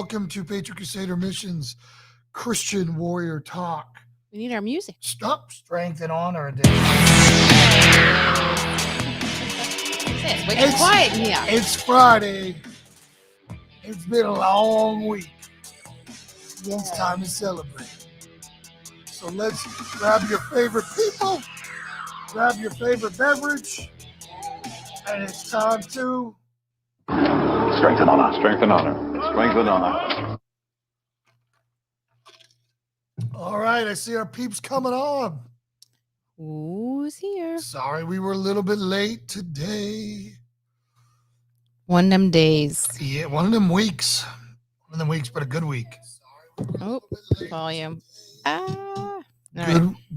welcome to Patriot Crusader Missions Christian Warrior Talk. We need our music. Stop, strength, and honor edition. It's quiet in here. It's Friday. It's been a long week. It's time to celebrate. So let's grab your favorite people, grab your favorite beverage, and it's time to strength and honor, strength and honor, strength and honor. All right, I see our peeps coming on. Who's here? Sorry, we were a little bit late today. One of them days. Yeah, one of them weeks. One of them weeks, but a good week. Oh, volume.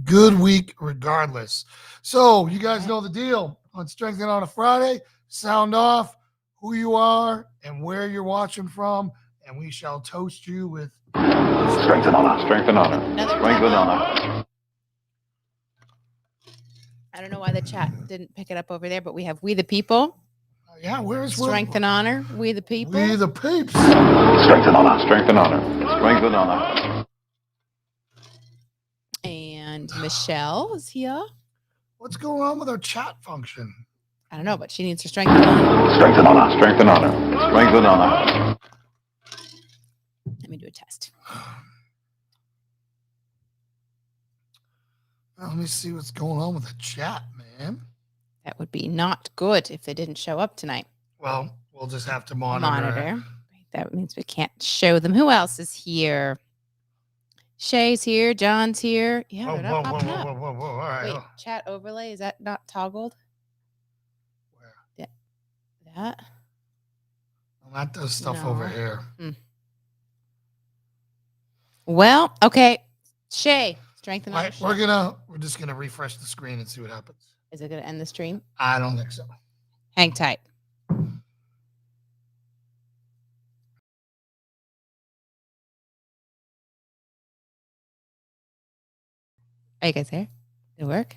Good week regardless. So you guys know the deal. On Strength and Honor Friday, sound off who you are and where you're watching from, and we shall toast you with strength and honor, strength and honor, strength and honor. I don't know why the chat didn't pick it up over there, but we have We the People. Yeah, where's Strength and Honor? We the People. We the Peeps. Strength and honor, strength and honor, strength and honor. And Michelle is here. What's going on with our chat function? I don't know, but she needs her strength and honor. Strength and honor, strength and honor, strength and honor. Let me do a test. Well, let me see what's going on with the chat, man. That would be not good if they didn't show up tonight. Well, we'll just have to monitor. That means we can't show them. Who else is here? Shay's here. John's here. Yeah, they're not popping up. All right. Wait, chat overlay, is that not toggled? Where? Yeah. That? Well, that does stuff No. over here. Well, okay. Shay, strength and honor. We're just gonna refresh the screen and see what happens. Is it going to end the stream? I don't think so. Hang tight. Are you guys there? Did it work?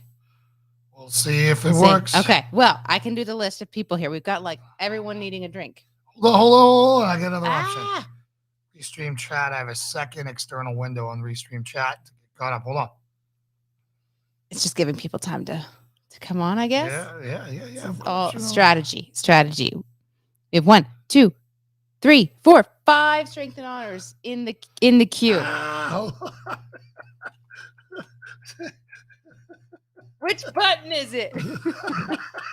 We'll see if it works. Okay. Well, I can do the list of people here. We've got like everyone needing a drink. Hold on. I got another option. Restream chat. I have a second external window on Restream chat to get caught up. Hold on. It's just giving people time to come on, I guess. Yeah. Oh, strategy. We have 1, 2, 3, 4, 5 strength and honors in the queue. Which button is it?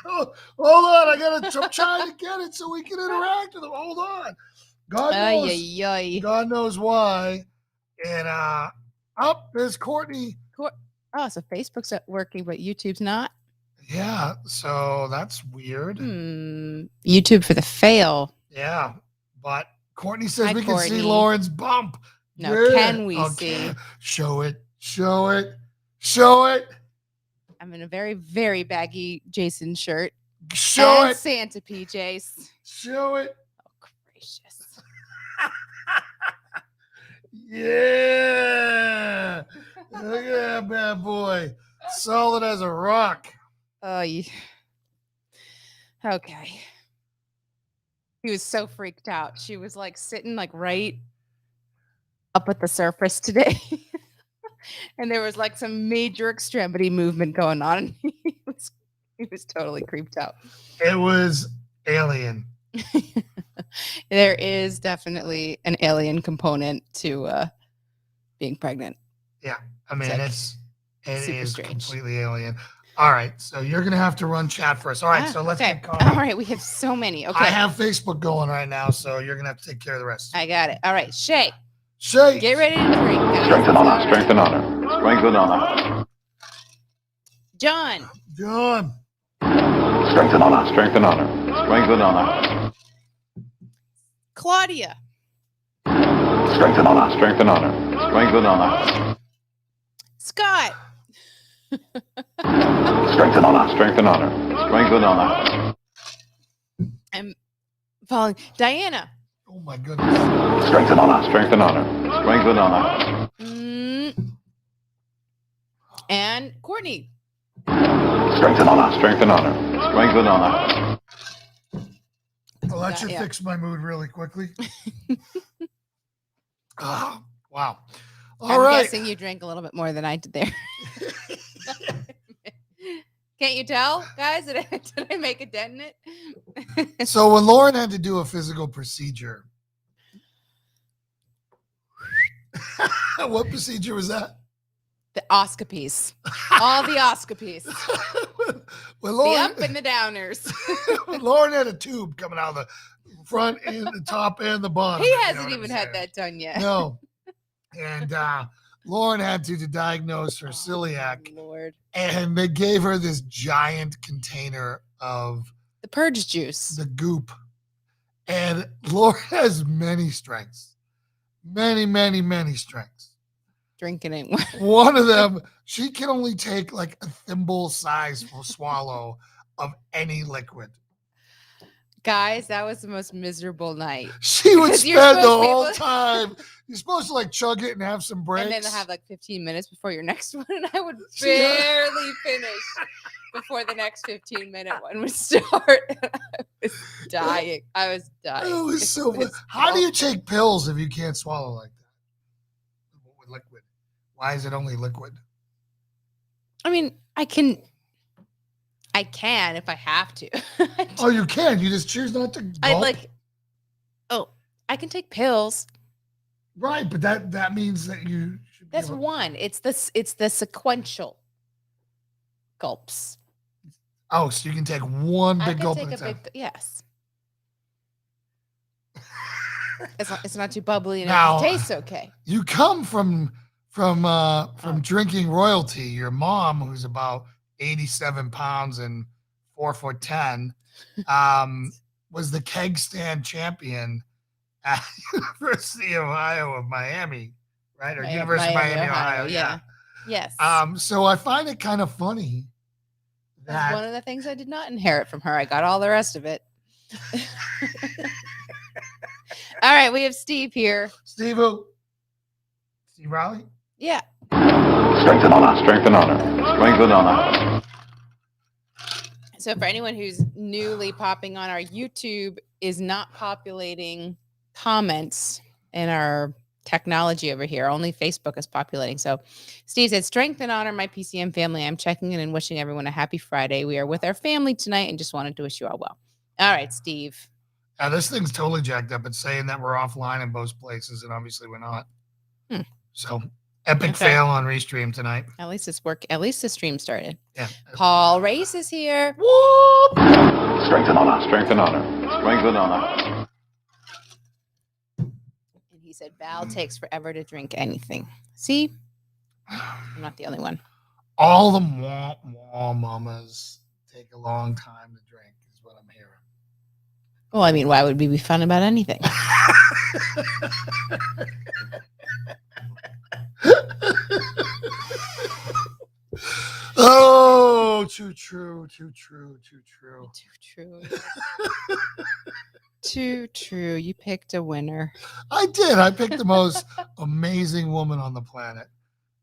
Hold on, I'm trying to get it so we can interact with them. Hold on. God knows why. And there's Courtney. Oh, so Facebook's not working, but YouTube's not? Yeah, so that's weird. YouTube for the fail. Yeah, but Courtney says we Courtney. can see Lauren's bump. No, yeah. Can we see? Show it. I'm in a very, very baggy Jason shirt. Show it. Santa PJs. Show it. Oh, gracious. Yeah. Look at that bad boy. Solid as a rock. Oh, okay. He was so freaked out. She was like sitting like right up at the surface today. And there was like some major extremity movement going on. He was totally creeped out. It was alien. There is definitely an alien component to being pregnant. Yeah. I mean, it is strange. Completely alien. All right. So you're going to have to run chat for us. All right. So let's get caught up. All right. We have so many. Okay. I have Facebook going right now, so you're going to have to take care of the rest. I got it. All right. Shay, get ready to drink, guys. Strength and honor, strength and honor, strength and honor. John. Strength and honor, strength and honor, strength and honor. Claudia. Strength and honor, strength and honor, strength and honor. Scott. Strength and honor, strength and honor, strength and honor. I'm following Diana. Oh my goodness. Strength and honor, strength and honor, strength and honor. And Courtney. Strength and honor, strength and honor, strength and honor. Well, that should fix my mood really quickly. Oh, wow. All I'm right. guessing you drank a little bit more than I did there. Can't you tell, guys? Did I make a dent in it? So when Lauren had to do a physical procedure, what procedure was that? The oscopies. All the oscopies. when The Lauren, up and the downers. when Lauren had a tube coming out of the front and the top and the bottom. He if you know hasn't what I'm even had saying. that done yet. No. And Lauren had to diagnose her celiac, Lord. and they gave her this giant container of The purge juice. the goop. And Lauren has many strengths. Many, many, many strengths. Drinking it. One of them, she can only take like a thimble size swallow of any liquid. Guys, that was the most miserable night. She would Because you're spend the supposed to be whole able- time. You're supposed to like chug it and have some breaks. And then they'll have like 15 minutes before your next one. And I would She had- barely finish before the next 15-minute one would start. I was dying. It was so It fun. was How do you awful. take pills if you can't swallow like that? With liquid. Why is it only liquid? I mean, I can if I have to. Oh, you can. You just choose not to. Gulp? I can take pills. Right, but that means that you should be That's able- one. It's the sequential gulps. Oh, so you can take one I big can gulp take at a a time. big yes. It's not too bubbly and Now- it tastes okay. You come from drinking royalty. Your mom, who's about 87 pounds and 4'10", was the keg stand champion at University of Ohio of Miami, right? Or University of Miami, Ohio. Yeah. Yes. So I find it kind of funny That's that one of the things I did not inherit from her. I got all the rest of it. All right, we have Steve here. Steve Raleigh. Yeah. Strength and honor. Strength and honor. Strength and honor. So for anyone who's newly popping on, our YouTube is not populating comments in our technology over here. Only Facebook is populating. So Steve said, strength and honor, my PCM family. I'm checking in and wishing everyone a happy Friday. We are with our family tonight and just wanted to wish you all well. All right, Steve. Now, this thing's totally jacked up. It's saying that we're offline in both places, and obviously we're not. So epic Okay. fail on Restream tonight. At least it's work. At least the stream started. Yeah. Paul Race is here. Strength and honor. Strength and honor. Strength and honor. And he said Val takes forever to drink anything. See? I'm not the only one. All the wah mamas take a long time to drink, is what I'm hearing. Well, I mean, why would we be fun about anything? Oh, too true, too true, too true. Too true. Too true. You picked a winner. I did. I picked the most amazing woman on the planet,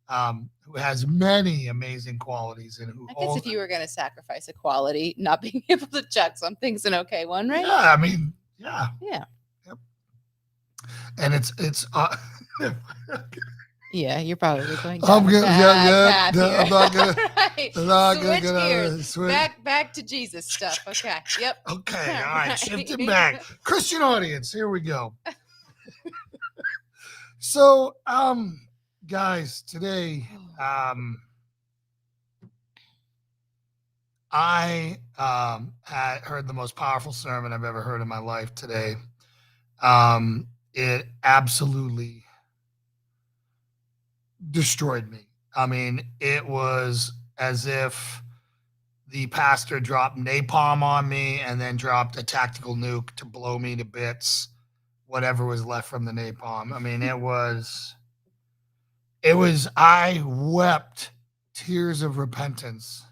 who has many amazing qualities and who I guess if you were going to sacrifice equality, not being able to chug something's an okay one, right? Yeah, I mean, yeah. Yeah. Yep. And it's Yeah, you're probably going I'm down a gonna- bad path yeah, here. I'm not gonna- Right. I'm not gonna Switch get out of gears. this. Switch- Back to Jesus stuff. Okay. Yep. Okay, all right, Right. shifting back. Christian audience, here we go. So, guys, today, I had heard the most powerful sermon I've ever heard in my life today. It absolutely destroyed me. I mean, it was as if the pastor dropped napalm on me and then dropped a tactical nuke to blow me to bits, whatever was left from the napalm. I mean, I wept tears of repentance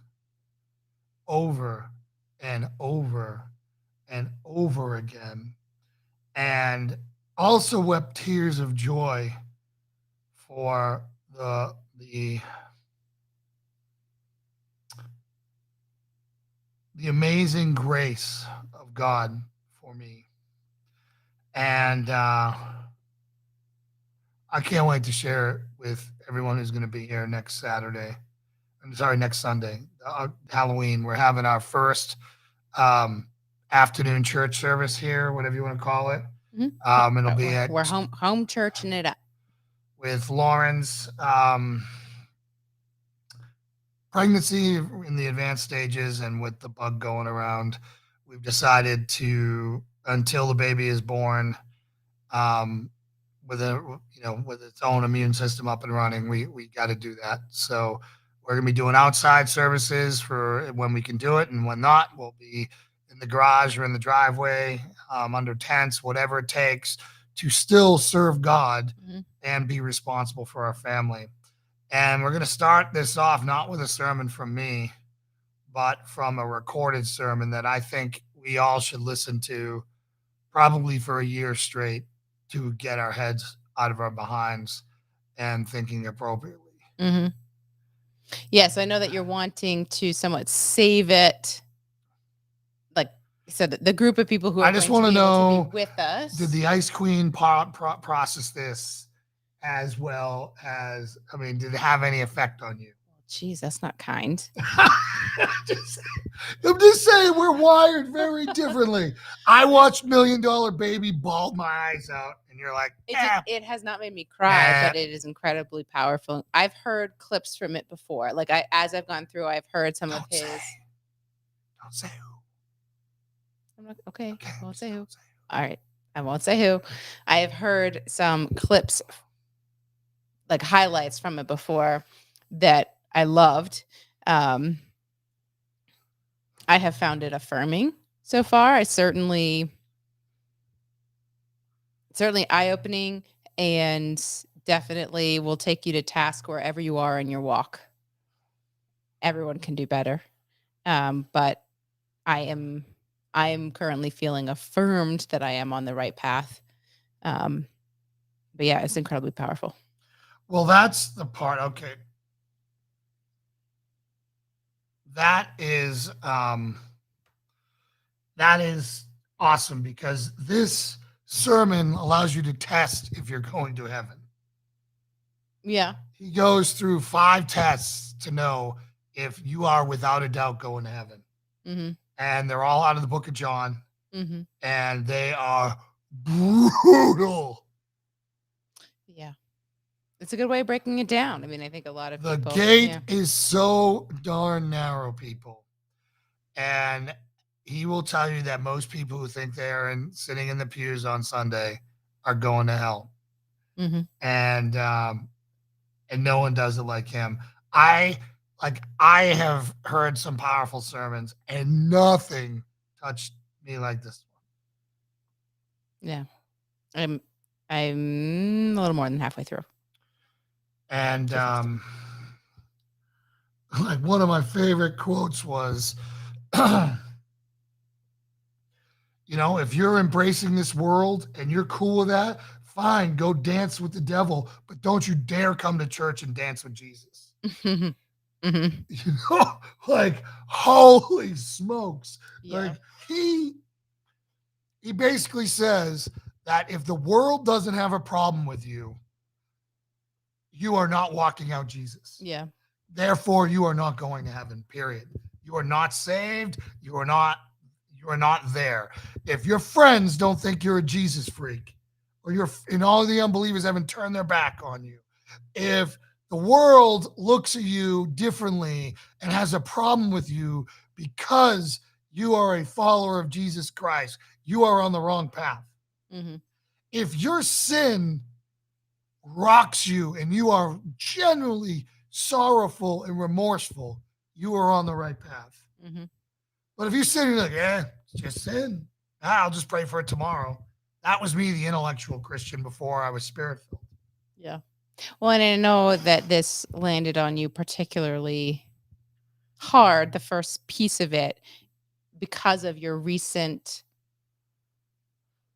over and over and over again, and also wept tears of joy for the amazing grace of God for me. And I can't wait to share it with everyone who's going to be here next Saturday. I'm sorry, next Sunday, Halloween. We're having our first afternoon church service here, whatever you want to call it. It'll be we're home churching it up with Lauren's pregnancy in the advanced stages, and with the bug going around, we've decided to, until the baby is born, with its own immune system up and running, we got to do that. So we're gonna be doing outside services for when we can do it, and when not, we'll be in the garage or in the driveway, under tents, whatever it takes to still serve God and be responsible for our family. And we're going to start this off not with a sermon from me, but from a recorded sermon that I think we all should listen to probably for a year straight to get our heads out of our behinds and thinking appropriately. Mm-hmm. Yes, I know that you're wanting to somewhat save it. Like you said, the group of people who are I just want to know, with us. Did the Ice Queen process this as well as, did it have any effect on you? Geez, that's not kind. I'm just saying we're wired very differently. I watched $1 Million Baby bawled my eyes out, and you're like, it has not made me cry, but it is incredibly powerful. I've heard clips from it before. Like as I've gone through, I've heard some of his. Don't say who. I'm not, okay, I won't say who. All right, I won't say who. I have heard some clips, like highlights from it before, that I loved. I have found it affirming so far. I certainly eye-opening, and definitely will take you to task wherever you are in your walk. Everyone can do better. But I am currently feeling affirmed that I am on the right path. But yeah, it's incredibly powerful. Well, that's the part. Okay. That is awesome, because this sermon allows you to test if you're going to heaven. Yeah. He goes through 5 tests to know if you are without a doubt going to heaven. Mm-hmm. And they're all out of the book of John. Mm-hmm. And they are brutal. Yeah. It's a good way of breaking it down. I think a lot of the people. The gate is so darn narrow, people. And he will tell you that most people who think they're sitting in the pews on Sunday are going to hell. Mm-hmm. And no one does it like him. I have heard some powerful sermons, and nothing touched me like this one. Yeah. I'm a little more than halfway through. And like one of my favorite quotes was, if you're embracing this world and you're cool with that, fine, go dance with the devil, but don't you dare come to church and dance with Jesus. Mm-hmm. Like, holy smokes. Yeah. Like he basically says that if the world doesn't have a problem with you, you are not walking out Jesus. Yeah. Therefore, you are not going to heaven, period. You are not saved. You are not there. If your friends don't think you're a Jesus freak, or all the unbelievers haven't turned their back on you, if the world looks at you differently and has a problem with you because you are a follower of Jesus Christ, you are on the wrong path. Mm-hmm. If your sin rocks you and you are genuinely sorrowful and remorseful, you are on the right path. Mm-hmm. But if you're sitting like, it's just sin, I'll just pray for it tomorrow. That was me, the intellectual Christian, before I was spirit-filled. Yeah. Well, and I know that this landed on you particularly hard, the first piece of it, because of your recent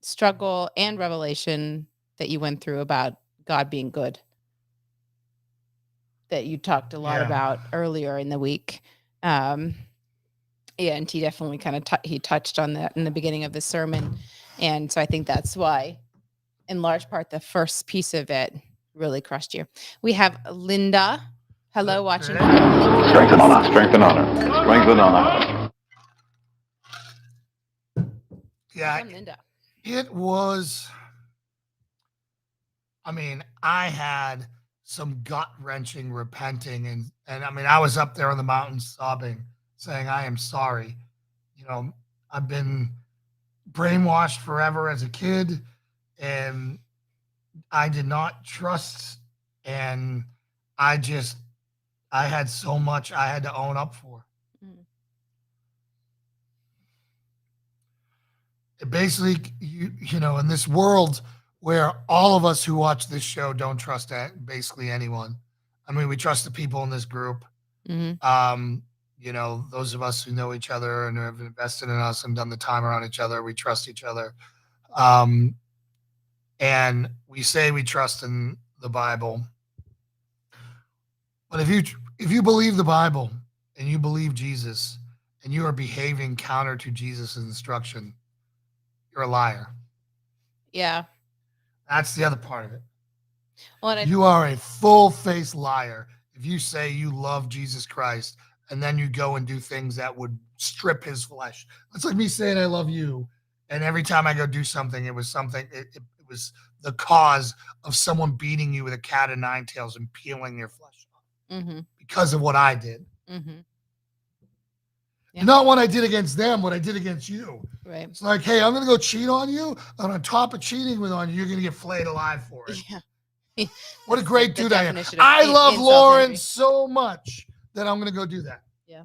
struggle and revelation that you went through about God being good, that you talked a lot about earlier in the week. And he definitely kind of he touched on that in the beginning of the sermon. And so I think that's why, in large part, the first piece of it really crushed you. We have Linda. Hello, watching. Strength and honor. Strength and honor. Strength and honor. Yeah, From Linda. it was. I mean, I had some gut-wrenching repenting, and I mean, I was up there on the mountain sobbing, saying, "I am sorry." You know, I've been brainwashed forever as a kid, and I did not trust, and I had so much I had to own up for. Mm. It basically, you know, in this world where all of us who watch this show don't trust basically anyone. I mean, we trust the people in this group. Mm-hmm. You know, those of us who know each other and have invested in us and done the time around each other, we trust each other. And we say we trust in the Bible. But if you believe the Bible and you believe Jesus and you are behaving counter to Jesus' instruction, you're a liar. Yeah. That's the other part of it. Well, You are a full-faced liar if you say you love Jesus Christ and then you go and do things that would strip his flesh. It's like me saying I love you, and every time I go do something, it was it was the cause of someone beating you with a cat of nine tails and peeling your flesh off mm-hmm. because of what I did. Mm-hmm. Yeah. Not what I did against them, what I did against you. Right. It's like, hey, I'm going to go cheat on you, and on top of cheating on you, you're going to get flayed alive for it. Yeah. What a great dude I am. definition of I love insult Lauren injury. so much that I'm going to go do that. Yeah.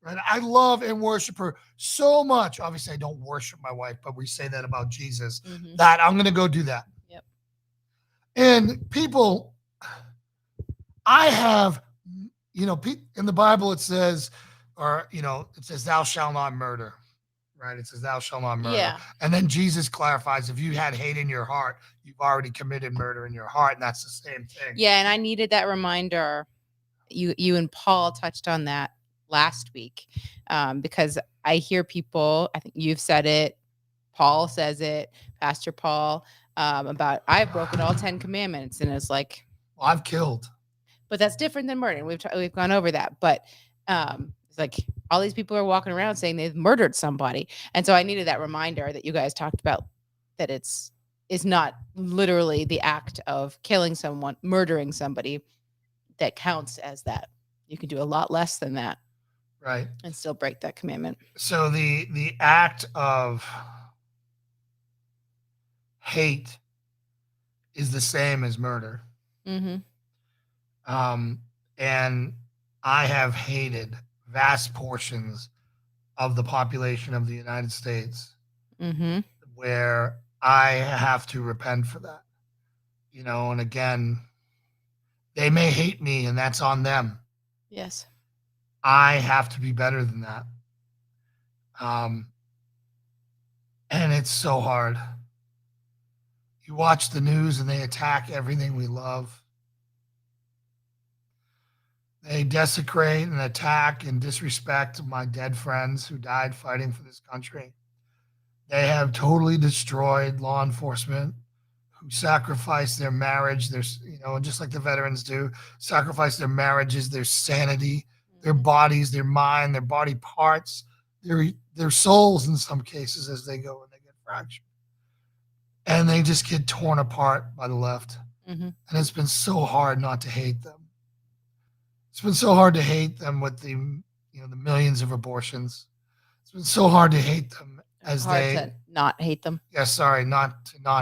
Right. I love and worship her so much. Obviously, I don't worship my wife, but we say that about Jesus, Mm-hmm. that I'm going to go do that. Yep. And people, I have, you know, in the Bible it says, or, you know, it says, thou shalt not murder. Right? It says, thou shalt not murder. Yeah. And then Jesus clarifies, if you had hate in your heart, you've already committed murder in your heart. And that's the same thing. Yeah. And I needed that reminder. You and Paul touched on that last week, because I hear people, I think you've said it, Paul says it, Pastor Paul, about I've broken all 10 commandments. And it's like, Well, I've killed. But that's different than murder. We've gone over that. But it's like all these people are walking around saying they've murdered somebody. And so I needed that reminder that you guys talked about, that it's not literally the act of killing someone, murdering somebody that counts as that. You can do a lot less than that. Right. And still break that commandment. So the act of hate is the same as murder. Mm-hmm. And I have hated vast portions of the population of the United States, Mm-hmm. where I have to repent for that. You know, and again, they may hate me and that's on them. Yes. I have to be better than that. And it's so hard. You watch the news and they attack everything we love. They desecrate and attack and disrespect my dead friends who died fighting for this country. They have totally destroyed law enforcement, who sacrifice their marriage, you know, just like the veterans do, sacrifice their marriages, their sanity, their bodies, their mind, their body parts, their souls in some cases as they go and they get fractured. And they just get torn apart by the left. Mm-hmm. And it's been so hard not to hate them. It's been so hard to hate them with the millions of abortions. It's been so hard to hate them as hard they to not hate them. Yeah, sorry, not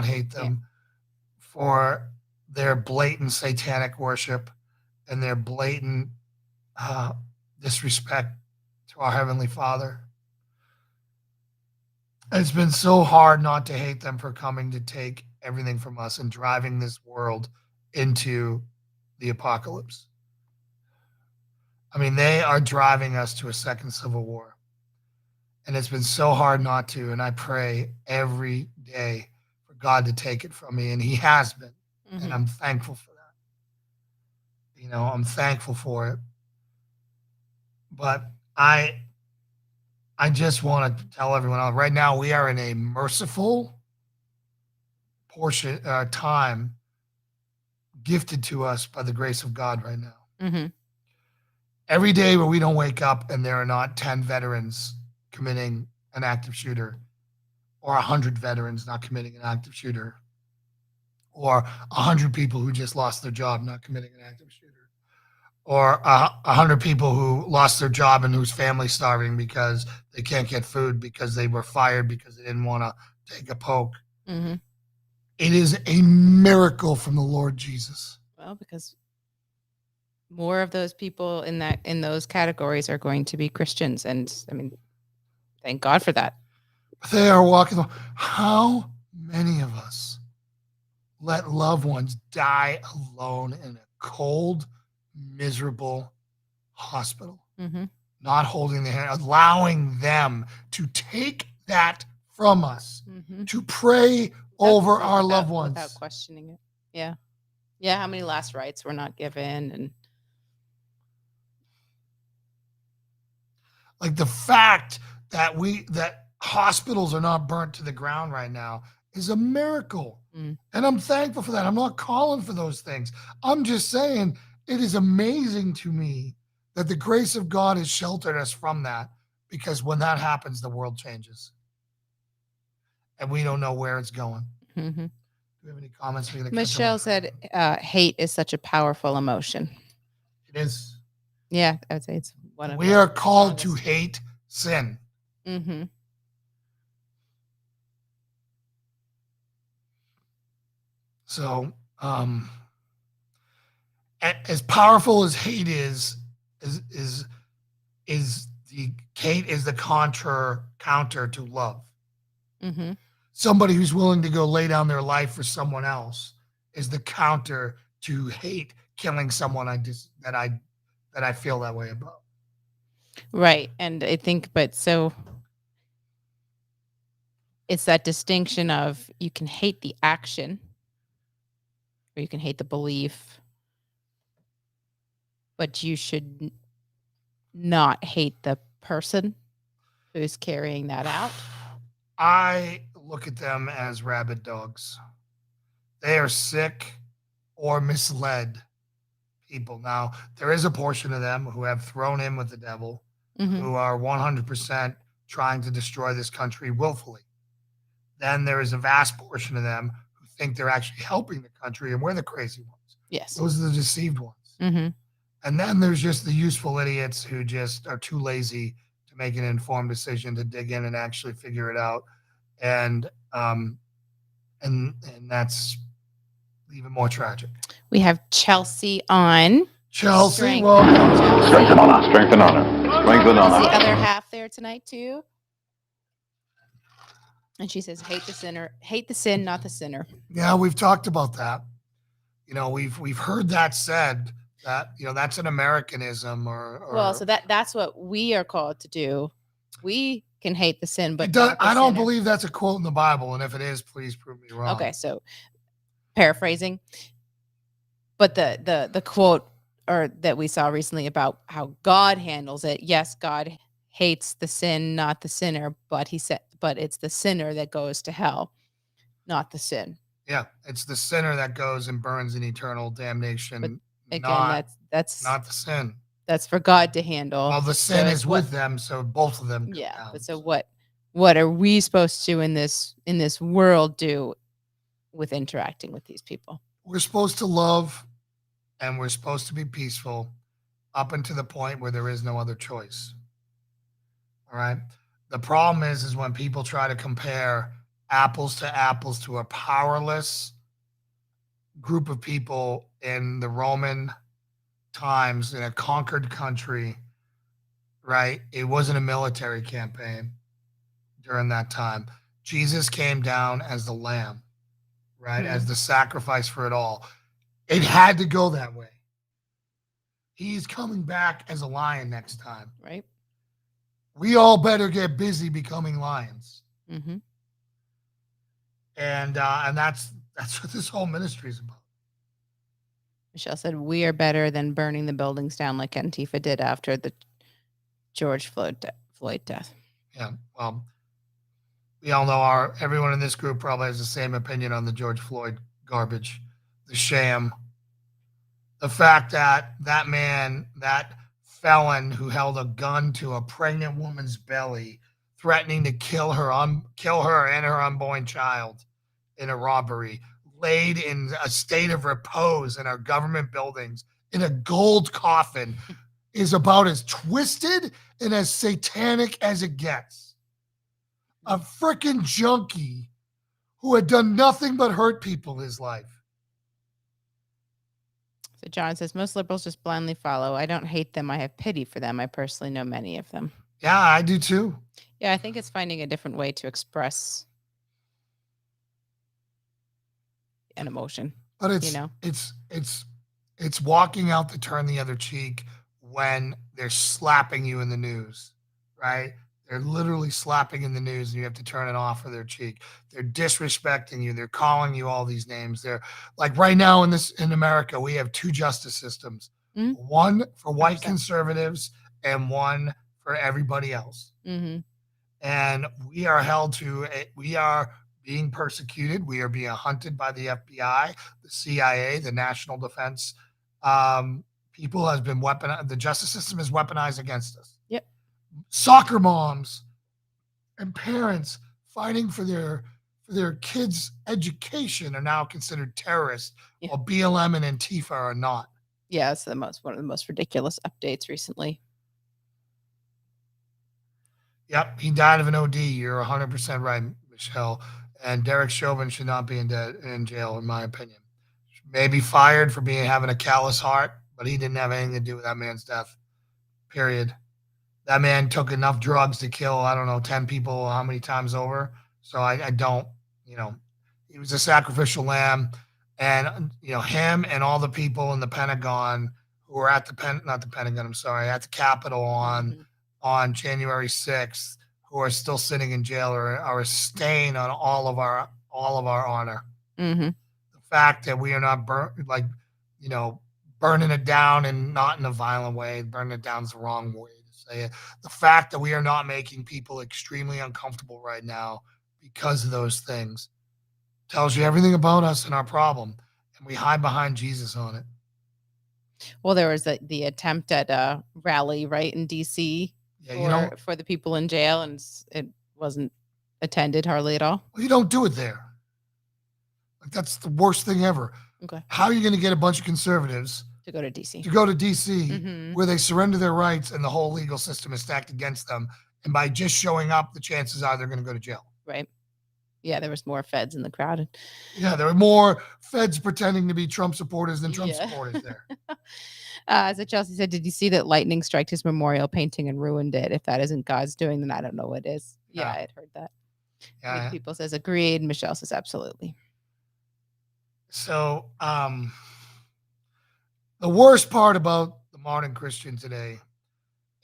hate them for their blatant satanic worship and their blatant disrespect to our Heavenly Father. It's been so hard not to hate them for coming to take everything from us and driving this world into the apocalypse. I mean, they are driving us to a second civil war. And it's been so hard not to. And I pray every day for God to take it from me. And he has been. Mm-hmm. And I'm thankful for that. You know, I'm thankful for it. But I just want to tell everyone else, right now we are in a merciful time. gifted to us by the grace of God right now. Mm-hmm. Every day where we don't wake up and there are not 10 veterans committing an active shooter, or 100 veterans not committing an active shooter, or 100 people who just lost their job not committing an active shooter, or 100 people who lost their job and whose family's starving because they can't get food because they were fired because they didn't want to take a poke. Mm-hmm. It is a miracle from the Lord Jesus. Well, because more of those people in those categories are going to be Christians, and I mean, thank God for that. They are walking. How many of us let loved ones die alone in a cold, miserable hospital, Mm-hmm. not holding their hand, allowing them to take that from us, Mm-hmm. to pray over our loved ones without questioning it. Yeah. Yeah. How many last rites were not given? And like the fact that hospitals are not burnt to the ground right now is a miracle. Mm. And I'm thankful for that. I'm not calling for those things. I'm just saying it is amazing to me that the grace of God has sheltered us from that, because when that happens, the world changes. And we don't know where it's going. Mm-hmm. Do you have any comments? Michelle said, hate is such a powerful emotion. It is. Yeah, I would say it's one of We the are called to strongest. hate sin. Mm-hmm. So, as powerful as hate is the counter to love. Mm-hmm. Somebody who's willing to go lay down their life for someone else is the counter to hate, killing someone that I feel that way about. Right. And I think, but so it's that distinction of you can hate the action or you can hate the belief, but you should not hate the person who's carrying that out. I look at them as rabid dogs. They are sick or misled people. Now, there is a portion of them who have thrown in with the devil, Mm-hmm. who are 100% trying to destroy this country willfully. Then there is a vast portion of them who think they're actually helping the country, and we're the crazy ones. Yes. Those are the deceived ones. Mm-hmm. And then there's just the useful idiots who just are too lazy to make an informed decision, to dig in and actually figure it out. And that's even more tragic. We have Chelsea on. Chelsea, Strength. welcome. Strength and honor. Strength and honor. Strength and Is honor. the other half there tonight too? And she says, hate the sinner, hate the sin, not the sinner. Yeah, we've talked about that. You know, we've heard that said, that, you know, that's an Americanism or Well, so that's what we are called to do. We can hate the sin, but I don't believe that's a quote in the Bible. And if it is, please prove me wrong. Okay, so paraphrasing, but the quote or that we saw recently about how God handles it. Yes, God hates the sin, not the sinner, but he said, but it's the sinner that goes to hell, not the sin. Yeah, it's the sinner that goes and burns in eternal damnation. But again, that's not the sin. That's for God to handle. Well, the sin is with them, so both of them. Yeah, down, but so what are we supposed to in this world do with interacting with these people? We're supposed to love, and we're supposed to be peaceful up until the point where there is no other choice. All right. The problem is when people try to compare apples to apples to a powerless group of people in the Roman times in a conquered country, right? It wasn't a military campaign during that time. Jesus came down as the lamb, right? As the sacrifice for it all. It had to go that way. He's coming back as a lion next time. Right. We all better get busy becoming lions. Mm-hmm. And that's what this whole ministry is about. Michelle said, we are better than burning the buildings down like Antifa did after the George Floyd death. Yeah, well, we all know everyone in this group probably has the same opinion on the George Floyd garbage, the sham, the fact that that man, that felon who held a gun to a pregnant woman's belly, threatening to kill her and her unborn child in a robbery, laid in a state of repose in our government buildings in a gold coffin, is about as twisted and as satanic as it gets. A freaking junkie who had done nothing but hurt people his life. So John says, most liberals just blindly follow. I don't hate them. I have pity for them. I personally know many of them. Yeah, I do too. Yeah, I think it's finding a different way to express an emotion. But it's walking out to turn the other cheek when they're slapping you in the news, right? They're literally slapping in the news and you have to turn it off for their cheek. They're disrespecting you. They're calling you all these names. They're like right now in America, we have two justice systems. Mm-hmm. One for white 100%. Conservatives and one for everybody else. Mm-hmm. And we are being persecuted. We are being hunted by the FBI, the CIA, the National Defense. People has been weaponized. The justice system is weaponized against us. Yep. Soccer moms and parents fighting for their kids' education are now considered terrorists, while BLM and Antifa are not. Yeah, it's one of the most ridiculous updates recently. Yep, he died of an OD. You're 100% right, Michelle. And Derek Chauvin should not be in jail, in my opinion. Maybe fired for having a callous heart, but he didn't have anything to do with that man's death. Period. That man took enough drugs to kill, 10 people how many times over. So I don't, he was a sacrificial lamb. And, him and all the people in the Pentagon who were at the Capitol on January 6th, who are still sitting in jail are a stain on all of our honor. Mm-hmm. The fact that we are not burning it down, and not in a violent way. Burning it down is the wrong way to say it. The fact that we are not making people extremely uncomfortable right now because of those things tells you everything about us and our problem. And we hide behind Jesus on it. Well, there was the attempt at a rally, right, in D.C. For the people in jail, and it wasn't attended hardly at all. Well, you don't do it there. Like, that's the worst thing ever. Okay. How are you going to get a bunch of conservatives to go to D.C. Mm-hmm. where they surrender their rights and the whole legal system is stacked against them? And by just showing up, the chances are they're going to go to jail. Right. Yeah, there was more feds in the crowd. Yeah, there were more feds pretending to be Trump supporters than Trump supporters there. As Chelsea said, did you see that lightning struck his memorial painting and ruined it? If that isn't God's doing, then I don't know what is. Yeah, I had heard that. Yeah. People says agreed. Michelle says absolutely. So the worst part about the modern Christian today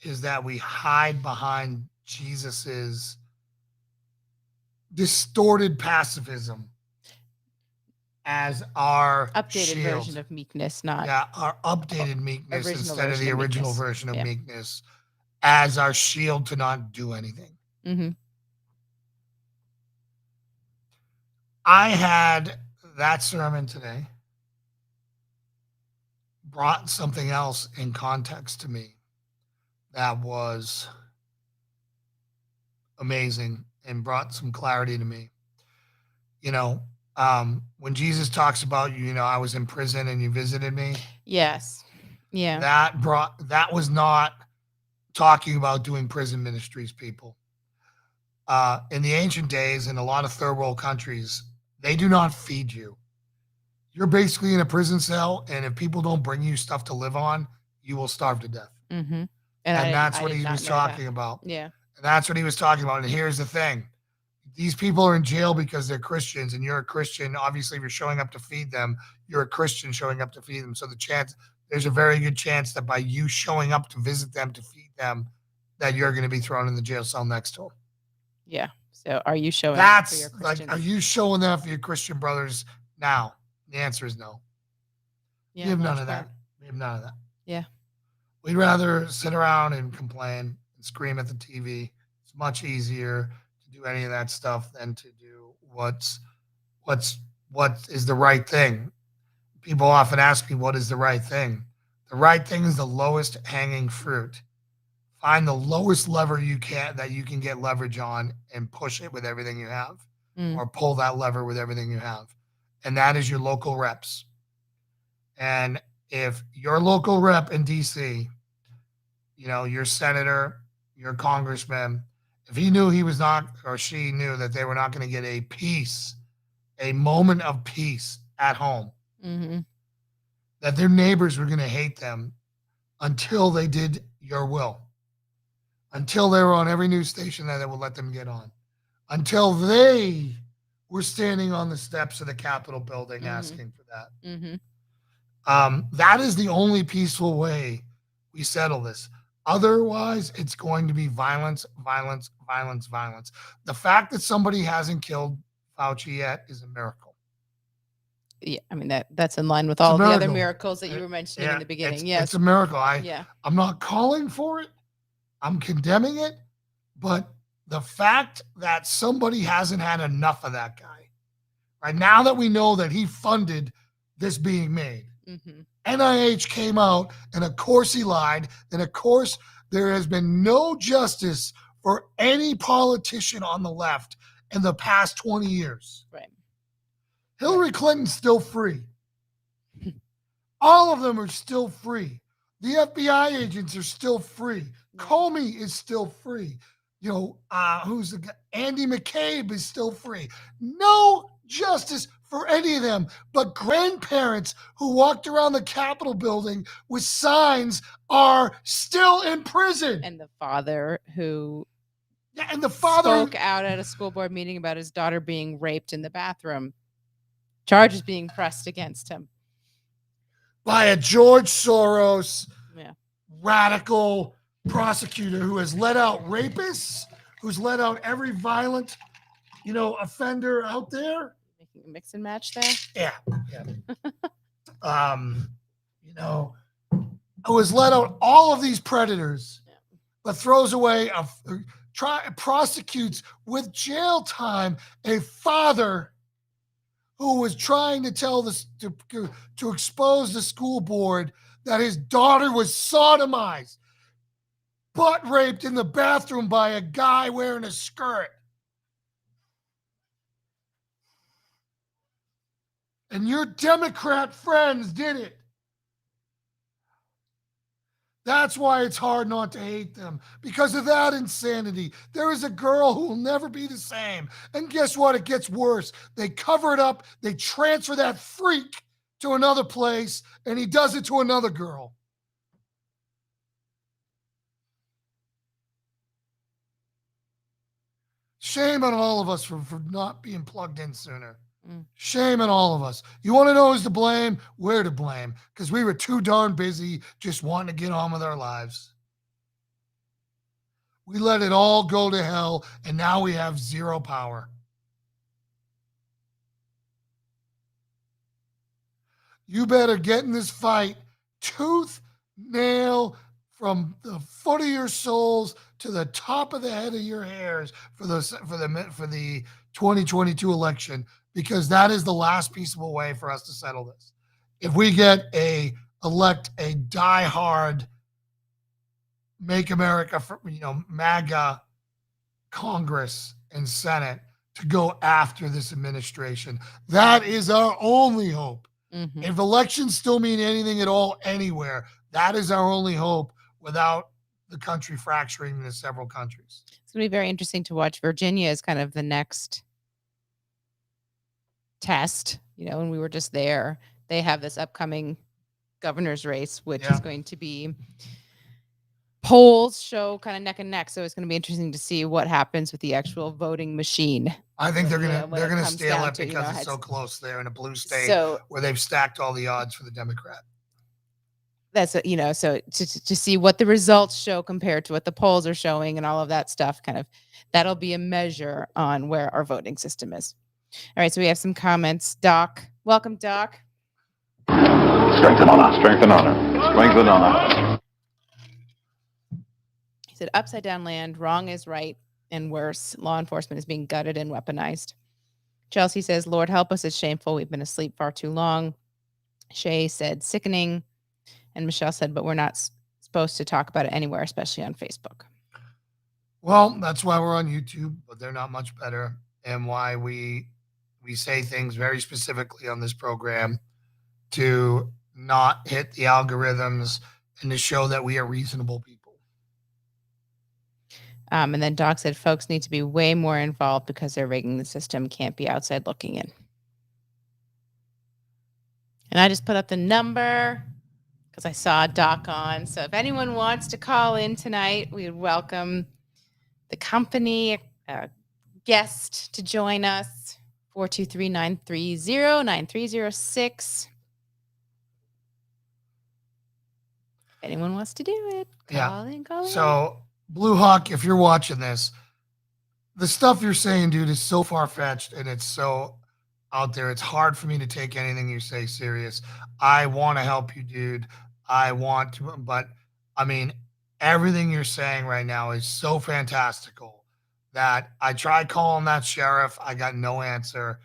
is that we hide behind Jesus's distorted pacifism as our updated shield. Version of meekness, not our updated meekness instead of the original version of meekness. Meekness as our shield to not do anything. Mm-hmm. I had that sermon today brought something else in context to me that was amazing and brought some clarity to me. When Jesus talks about, I was in prison and you visited me. Yes. Yeah. That was not talking about doing prison ministries, people. In the ancient days, in a lot of third world countries, they do not feed you. You're basically in a prison cell, and if people don't bring you stuff to live on, you will starve to death. Mm-hmm. And that's what he was talking about. Yeah. And that's what he was talking about. And here's the thing. These people are in jail because they're Christians, and you're a Christian. Obviously, if you're showing up to feed them, you're a Christian showing up to feed them. So there's a very good chance that by you showing up to visit them, to feed them, that you're going to be thrown in the jail cell next to them. Yeah. So are you showing up for your Christians? Are you showing that for your Christian brothers now? The answer is no. Yeah, we have none of that. We have none of that. Yeah. We'd rather sit around and complain and scream at the TV. It's much easier to do any of that stuff than to do what is the right thing. people often ask me, what is the right thing? The right thing is the lowest hanging fruit. Find the lowest lever that you can get leverage on and push it with everything you have, or pull that lever with everything you have. And that is your local reps. And if your local rep in DC, your senator, your congressman, if he knew he was not, or she knew that they were not going to get a moment of peace at home, that their neighbors were going to hate them until they did your will, until they were on every news station that would let them get on, until they were standing on the steps of the Capitol building asking for that. That is the only peaceful way we settle this. Otherwise, it's going to be violence, violence, violence, violence. The fact that somebody hasn't killed Fauci yet is a miracle. Yeah, I mean that's in line with all the other miracles that you were mentioning in the beginning. Yes, it's a miracle. I'm not calling for it. I'm condemning it, but the fact that somebody hasn't had enough of that guy, right now that we know that he funded this being made, NIH came out, and of course he lied, and of course there has been no justice for any politician on the left in the past 20 years. Right. Hillary Clinton's still free. All of them are still free. The FBI agents are still free. Comey is still free. Who's the guy? Andy McCabe is still free. No justice for any of them, but grandparents who walked around the Capitol building with signs are still in prison. And the father who spoke out at a school board meeting about his daughter being raped in the bathroom. Charges being pressed against him by a George Soros radical prosecutor who has let out rapists, who's let out every violent, offender out there. Making a mix and match there. Yeah. Who has let out all of these predators, but throws away prosecutes with jail time a father who was trying to tell this to expose the school board that his daughter was sodomized, butt raped in the bathroom by a guy wearing a skirt. And your Democrat friends did it. That's why it's hard not to hate them, because of that insanity. There is a girl who will never be the same. And guess what? It gets worse. They cover it up. They transfer that freak to another place, and he does it to another girl. Shame on all of us for not being plugged in sooner. Shame on all of us. You want to know who's to blame? We're to blame, because we were too darn busy just wanting to get on with our lives. We let it all go to hell, and now we have zero power. You better get in this fight tooth, nail, from the foot of your soles to the top of the head of your hairs for the 2022 election, because that is the last peaceable way for us to settle this. If we elect a diehard Make America, MAGA Congress and Senate to go after this administration, that is our only hope. If elections still mean anything at all anywhere, that is our only hope without the country fracturing into several countries. It's going to be very interesting to watch. Virginia is kind of the next test. When we were just there, they have this upcoming governor's race, which is going to be, polls show kind of neck and neck. So it's going to be interesting to see what happens with the actual voting machine. I think they're gonna steal it because it's so close there in a blue state where they've stacked all the odds for the Democrat. That's so to see what the results show compared to what the polls are showing and all of that stuff, that'll be a measure on where our voting system is. All right, so we have some comments. Doc, welcome, Doc. Strength and honor, strength and honor, strength and honor. He said, upside down land, wrong is right and worse. Law enforcement is being gutted and weaponized. Chelsea says, Lord help us, it's shameful. We've been asleep far too long. Shay said sickening. And Michelle said, but we're not supposed to talk about it anywhere, especially on Facebook. Well, that's why we're on YouTube, but they're not much better, and why we say things very specifically on this program to not hit the algorithms and to show that we are reasonable people. And then Doc said folks need to be way more involved because they're rigging the system, can't be outside looking in. And I just put up the number because I saw Doc on. So if anyone wants to call in tonight, we would welcome the company, a guest to join us. 423-930-9306. If anyone wants to do it, call in. So, Blue Hawk, if you're watching this, the stuff you're saying, dude, is so far-fetched and it's so out there. It's hard for me to take anything you say serious. I want to help you, dude. I want to, but I mean, everything you're saying right now is so fantastical that I tried calling that sheriff. I got no answer.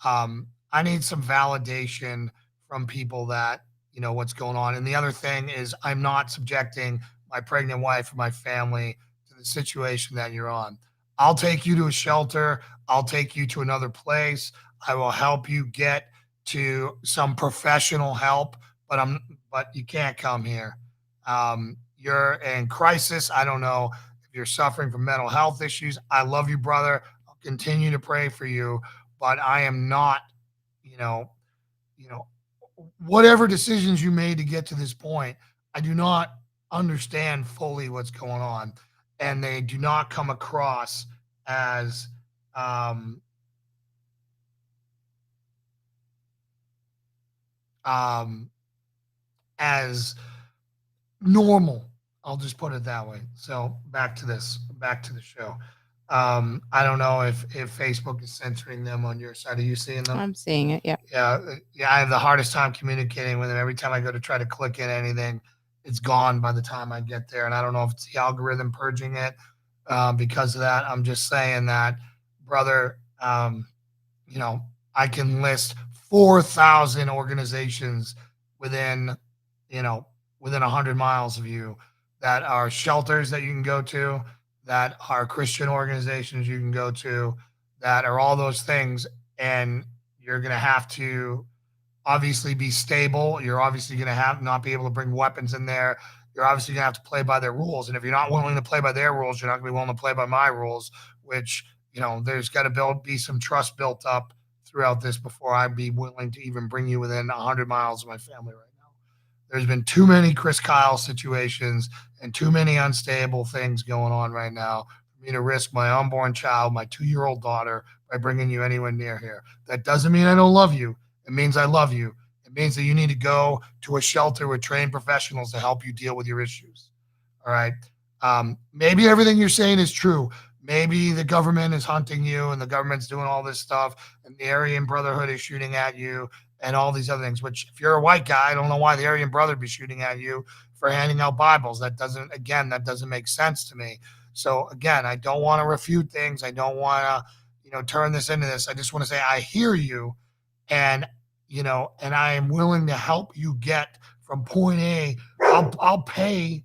I need some validation from people that, you know, what's going on. And the other thing is I'm not subjecting my pregnant wife or my family to the situation that you're on. I'll take you to a shelter. I'll take you to another place. I will help you get to some professional help, but you can't come here. You're in crisis. I don't know if you're suffering from mental health issues. I love you, brother. I'll continue to pray for you, but I am not, you know, whatever decisions you made to get to this point, I do not understand fully what's going on, and they do not come across as as normal. I'll just put it that way. So back to the show. I don't know if Facebook is censoring them on your side. Are you seeing them? I'm seeing it. Yeah. Yeah. I have the hardest time communicating with them. Every time I go to try to click in anything, it's gone by the time I get there. And I don't know if it's the algorithm purging it because of that. I'm just saying that, brother, you know, I can list 4,000 organizations within 100 miles of you that are shelters that you can go to, that are Christian organizations you can go to, that are all those things. And you're going to have to obviously be stable. You're obviously going to not be able to bring weapons in there. You're obviously going to have to play by their rules. And if you're not willing to play by their rules, you're not going to be willing to play by my rules, which, you know, there's got to be some trust built up throughout this before I'd be willing to even bring you within 100 miles of my family right now. There's been too many Chris Kyle situations and too many unstable things going on right now for me to risk my unborn child, my 2-year-old daughter, by bringing you anywhere near here. That doesn't mean I don't love you. It means I love you. It means that you need to go to a shelter with trained professionals to help you deal with your issues. All right. Maybe everything you're saying is true. Maybe the government is hunting you and the government's doing all this stuff and the Aryan Brotherhood is shooting at you and all these other things, which if you're a white guy, I don't know why the Aryan Brotherhood be shooting at you for handing out Bibles. That doesn't make sense to me. So again, I don't want to refute things. I don't want to, turn this into this. I just want to say, I hear you and I am willing to help you get from point A. I'll pay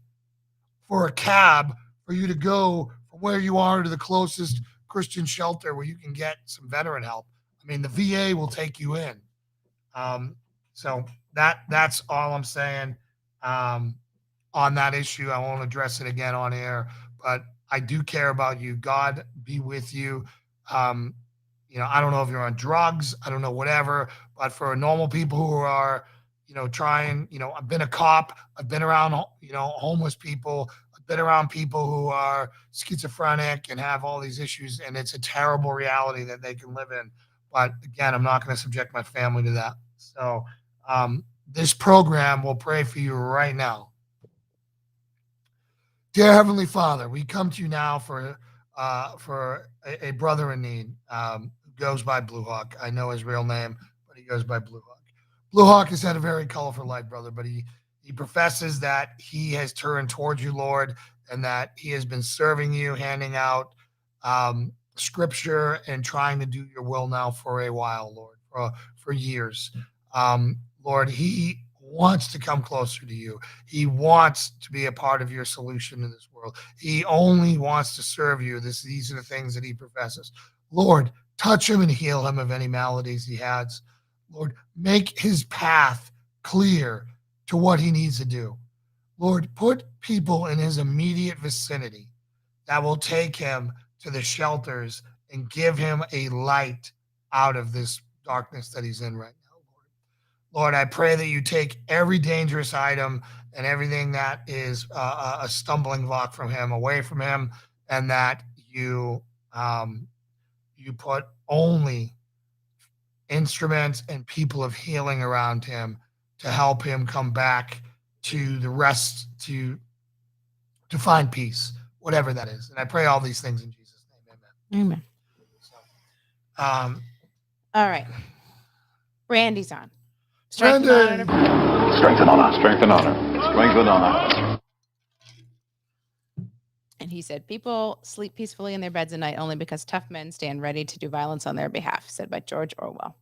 for a cab for you to go from where you are to the closest Christian shelter where you can get some veteran help. I mean, the VA will take you in. So that's all I'm saying on that issue. I won't address it again on air, but I do care about you. God be with you. I don't know if you're on drugs. I don't know, whatever. But for normal people who are, trying, I've been a cop. I've been around, homeless people. I've been around people who are schizophrenic and have all these issues. And it's a terrible reality that they can live in. But again, I'm not going to subject my family to that. So this program will pray for you right now. Dear Heavenly Father, we come to you now for a brother in need who goes by Blue Hawk. I know his real name, but he goes by Blue Hawk. Blue Hawk has had a very colorful life, brother, but he professes that he has turned towards you, Lord, and that he has been serving you, handing out scripture and trying to do your will now for a while, Lord, for years. Lord, he wants to come closer to you. He wants to be a part of your solution in this world. He only wants to serve you. These are the things that he professes. Lord, touch him and heal him of any maladies he has. Lord, make his path clear to what he needs to do. Lord, put people in his immediate vicinity that will take him to the shelters and give him a light out of this darkness that he's in right now, Lord. Lord, I pray that you take every dangerous item and everything that is a stumbling block from him away from him, and that you put only instruments and people of healing around him to help him come back to the rest, to find peace, whatever that is. And I pray all these things in Jesus' name. Amen. Amen. So, all right. Randy's on. Randy. Strength and honor. Strength and honor. Strength and honor. And he said, people sleep peacefully in their beds at night only because tough men stand ready to do violence on their behalf, said by George Orwell.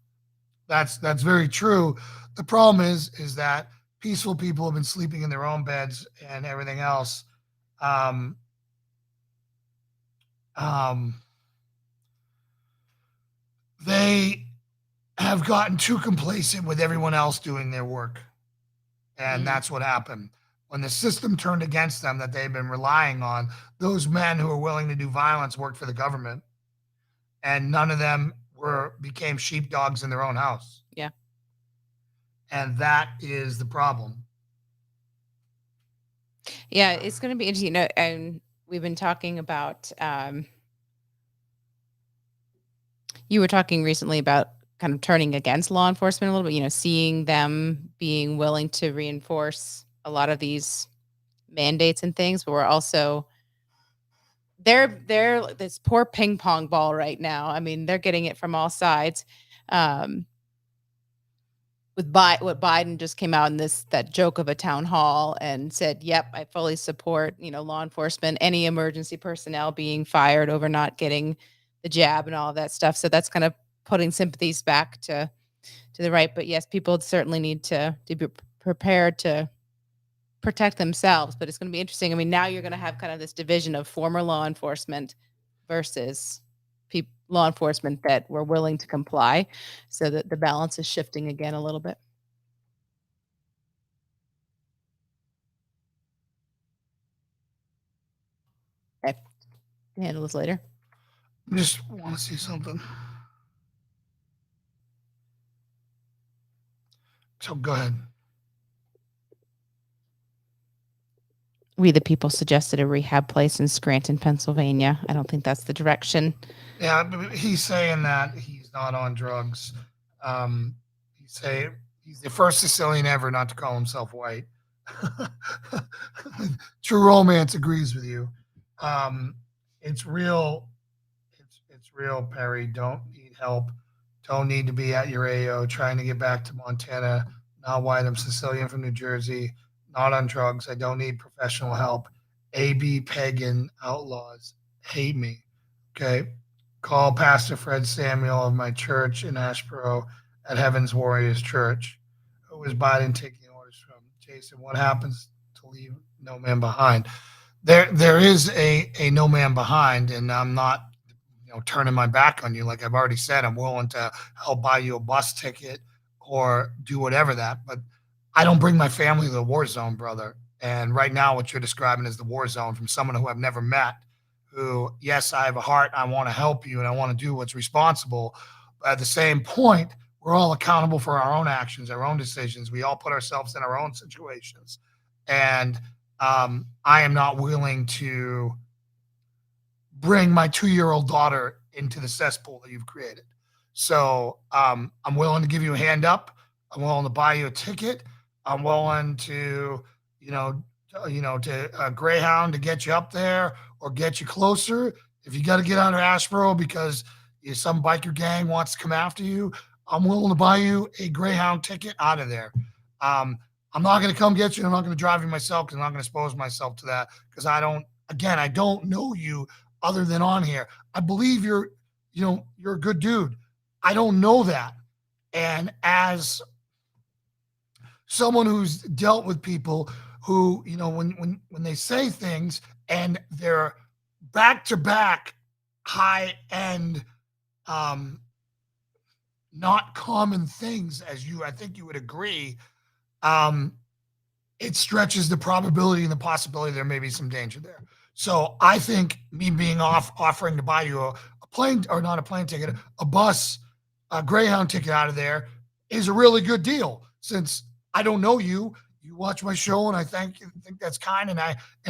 That's very true. The problem is that peaceful people have been sleeping in their own beds and everything else. They have gotten too complacent with everyone else doing their work. And that's what happened. When the system turned against them that they've been relying on, those men who were willing to do violence worked for the government. And none of them became sheepdogs in their own house. Yeah. And that is the problem. Yeah, it's going to be interesting. And we've been talking about, you were talking recently about kind of turning against law enforcement a little bit, seeing them being willing to reinforce a lot of these mandates and things, but we're also, they're this poor ping pong ball right now. I mean, they're getting it from all sides. With what Biden just came out in that joke of a town hall and said, yep, I fully support, law enforcement, any emergency personnel being fired over not getting the jab and all of that stuff. So that's kind of putting sympathies back to the right. But yes, people certainly need to be prepared to protect themselves. But it's going to be interesting. I mean, now you're going to have kind of this division of former law enforcement versus law enforcement that were willing to comply, so that the balance is shifting again a little bit. Okay. Handle this later. I just want to see something. So go ahead. We the People suggested a rehab place in Scranton, Pennsylvania. I don't think that's the direction. Yeah, he's saying that he's not on drugs. He's the first Sicilian ever not to call himself white. True Romance agrees with you. It's real. It's real, Perry. Don't need help. Don't need to be at your AO trying to get back to Montana. Not white. I'm Sicilian from New Jersey. Not on drugs. I don't need professional help. AB pagan outlaws hate me. Okay. Call Pastor Fred Samuel of my church in Ashboro at Heaven's Warriors Church. Who was Biden taking orders from? Jason, what happens to leave no man behind? There is a no man behind, and I'm not turning my back on you. Like I've already said, I'm willing to help buy you a bus ticket or do whatever that, but I don't bring my family to the war zone, brother. And right now what you're describing is the war zone from someone who I've never met, who, yes, I have a heart. I want to help you and I want to do what's responsible. But at the same point, we're all accountable for our own actions, our own decisions. We all put ourselves in our own situations. And I am not willing to bring my 2-year-old daughter into the cesspool that you've created. So I'm willing to give you a hand up. I'm willing to buy you a ticket. I'm willing to, to a Greyhound to get you up there or get you closer. If you got to get out of Ashboro because some biker gang wants to come after you, I'm willing to buy you a Greyhound ticket out of there. I'm not going to come get you. I'm not going to drive you myself because I'm not going to expose myself to that because I don't know you other than on here. I believe you're a good dude. I don't know that. And as someone who's dealt with people who, when they say things and they're back to back high end, not common things, as I think you would agree, it stretches the probability and the possibility there may be some danger there. So I think me being offering to buy you a plane, or not a plane ticket, a bus, a Greyhound ticket out of there is a really good deal, since I don't know you. You watch my show, and I think that's kind, and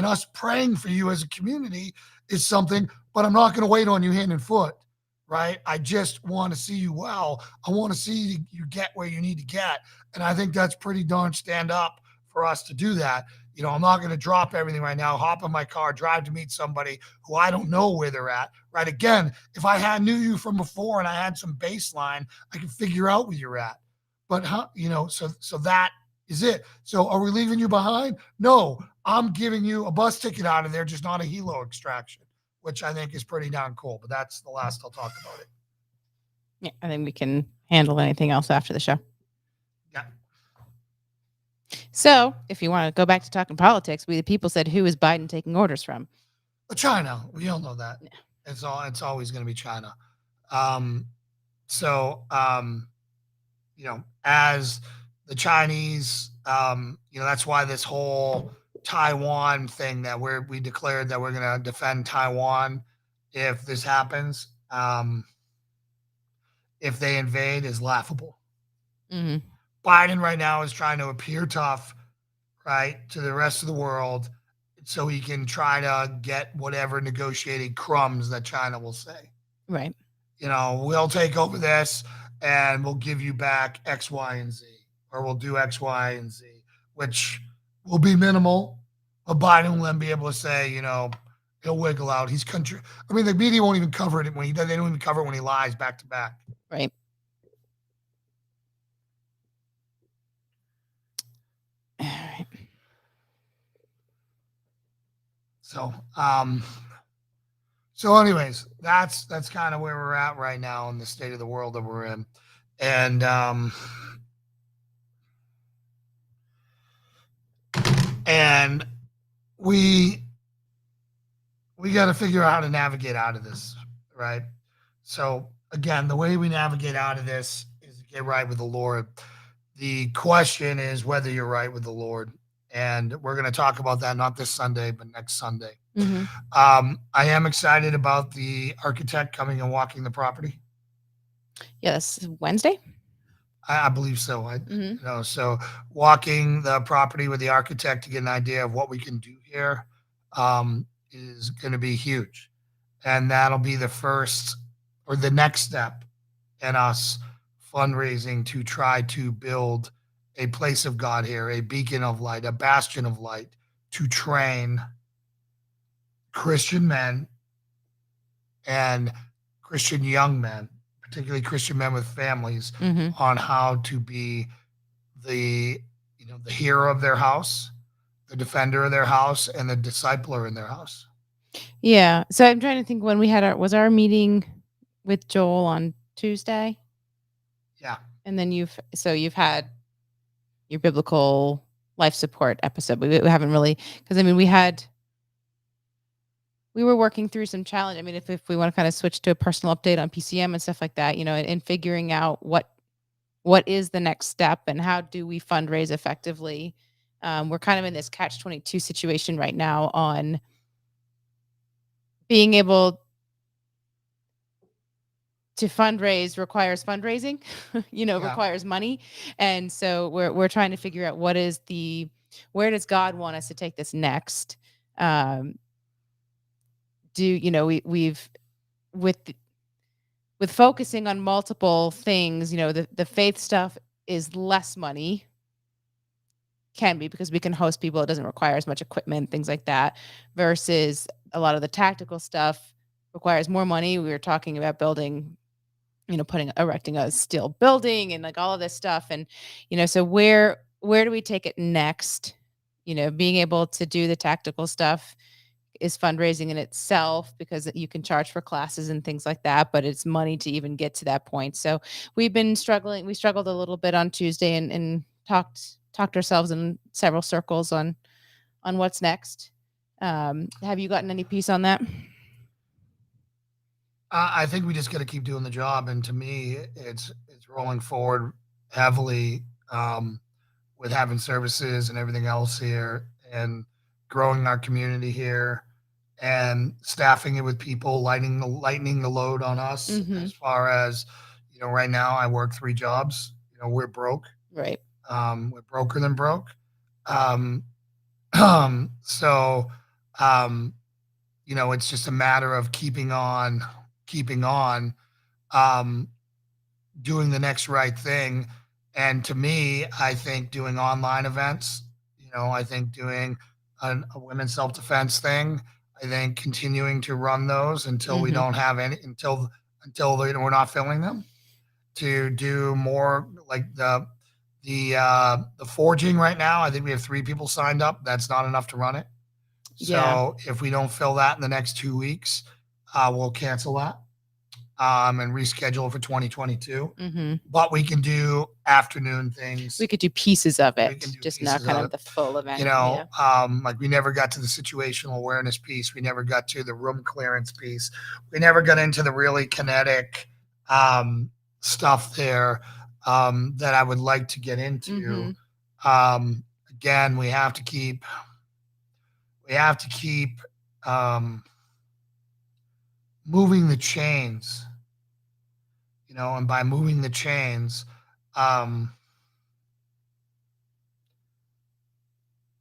us praying for you as a community is something, but I'm not going to wait on you hand and foot, right? I just want to see you well. I want to see you get where you need to get, and I think that's pretty darn stand up for us to do that. I'm not going to drop everything right now, hop in my car, drive to meet somebody who I don't know where they're at, right? Again, if I knew you from before and I had some baseline, I could figure out where you're at. But so that is it. So are we leaving you behind? No, I'm giving you a bus ticket out of there, just not a helo extraction, which I think is pretty darn cool. But that's the last I'll talk about it. Yeah, I think we can handle anything else after the show. Yeah. So, if you want to go back to talking politics, we the people said, who is Biden taking orders from? China. We all know that. Yeah. It's always going to be China. As the Chinese, that's why this whole Taiwan thing that we declared that we're going to defend Taiwan if this happens, if they invade, is laughable. Mm-hmm. Biden right now is trying to appear tough, right, to the rest of the world, so he can try to get whatever negotiated crumbs that China will say. Right. We'll take over this and we'll give you back X, Y, and Z, or we'll do X, Y, and Z, which will be minimal. But Biden will then be able to say, he'll wiggle out. He's country. I mean, the media won't even cover it when they don't even cover it when he lies back to back. Right. All right. So anyways, that's kind of where we're at right now in the state of the world that we're in. And we got to figure out how to navigate out of this, right? So again, the way we navigate out of this is to get right with the Lord. The question is whether you're right with the Lord. And we're going to talk about that not this Sunday, but next Sunday. Mm-hmm. I am excited about the architect coming and walking the property. Yes, Wednesday. I believe so. So walking the property with the architect to get an idea of what we can do here is going to be huge, and that'll be the first or the next step in us fundraising to try to build a place of God here, a beacon of light, a bastion of light, to train Christian men and Christian young men, particularly Christian men with families, on how to be the hero of their house, the defender of their house, and the discipler in their house. Yeah. So I'm trying to think when we had our meeting with Joel on Tuesday. Yeah. And then you've had your biblical life support episode. We haven't really, because we were working through some challenge. I mean, if we want to kind of switch to a personal update on PCM and stuff like that, and figuring out what is the next step and how do we fundraise effectively. We're kind of in this catch-22 situation right now on being able to fundraise requires fundraising, requires money. And so we're trying to figure out where does God want us to take this next? We've with focusing on multiple things, the faith stuff is less money, can be, because we can host people. It doesn't require as much equipment, things like that, versus a lot of the tactical stuff requires more money. We were talking about building, erecting a steel building and like all of this stuff. And, so where do we take it next? Being able to do the tactical stuff is fundraising in itself, because you can charge for classes and things like that, but it's money to even get to that point. So we've been struggling. We struggled a little bit on Tuesday and talked talked ourselves in several circles on what's next. Have you gotten any peace on that? I think we just got to keep doing the job, and to me, it's rolling forward heavily with having services and everything else here, and growing our community here, and staffing it with people, lightening the load on us. Mhm. As far as right now, I work 3 jobs. We're broke. Right. We're broker than broke. Um, so, it's just a matter of keeping on, um, doing the next right thing. And to me, I think doing online events, I think doing a women's self-defense thing, I think continuing to run those until we Mhm. don't have any, until we're not filling them, to do more like the forging right now. I think we have 3 people signed up. That's not enough to run it. So if we don't fill that in the next 2 weeks, we'll cancel that and reschedule for 2022. Mhm. But we can do afternoon things. We could do pieces of We it, can do just pieces not kind of of the full event. like we never got to the situational awareness piece. We never got to the room clearance piece. We never got into the really kinetic stuff there that I would like to get into. Again, we have to keep moving the chains, and by moving the chains,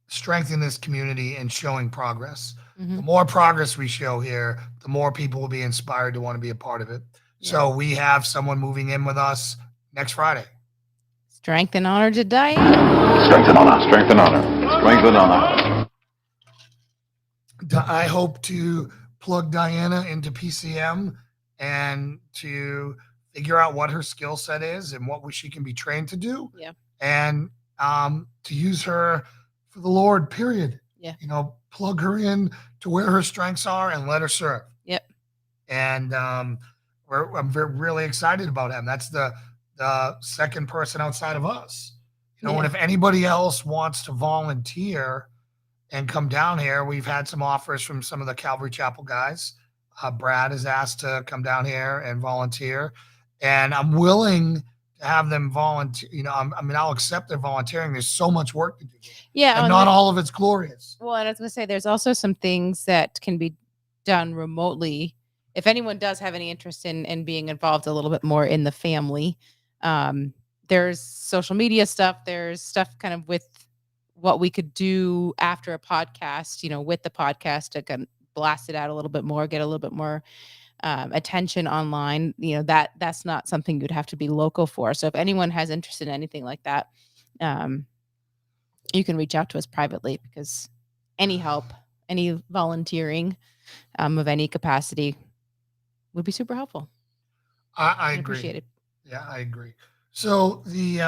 strengthening this community and showing progress. The more progress we show here, the more people will be inspired to want to be a part of it. So we have someone moving in with us next Friday. Strength and honor to Diane. Strength and honor. Strength and honor. Strength and honor. I hope to plug Diana into PCM and to figure out what her skill set is and what she can be trained to do. Yeah. And to use her for the Lord, period. Yeah. Plug her in to where her strengths are and let her serve. Yep. And I'm really excited about him. That's the second person outside of us. And if anybody else wants to volunteer and come down here, we've had some offers from some of the Calvary Chapel guys. Brad has asked to come down here and volunteer, and I'm willing to have them volunteer. I'll accept their volunteering. There's so much work to do. Yeah. And not all of it's glorious. Well, and I was going to say, there's also some things that can be done remotely. If anyone does have any interest in being involved a little bit more in the family, there's social media stuff. There's stuff kind of with what we could do after a podcast, with the podcast to kind of blast it out a little bit more, get a little bit more attention online. That's not something you'd have to be local for. So if anyone has interest in anything like that, you can reach out to us privately, because any help, any volunteering of any capacity would be super helpful. I agree. Appreciate it. Yeah, I agree. So the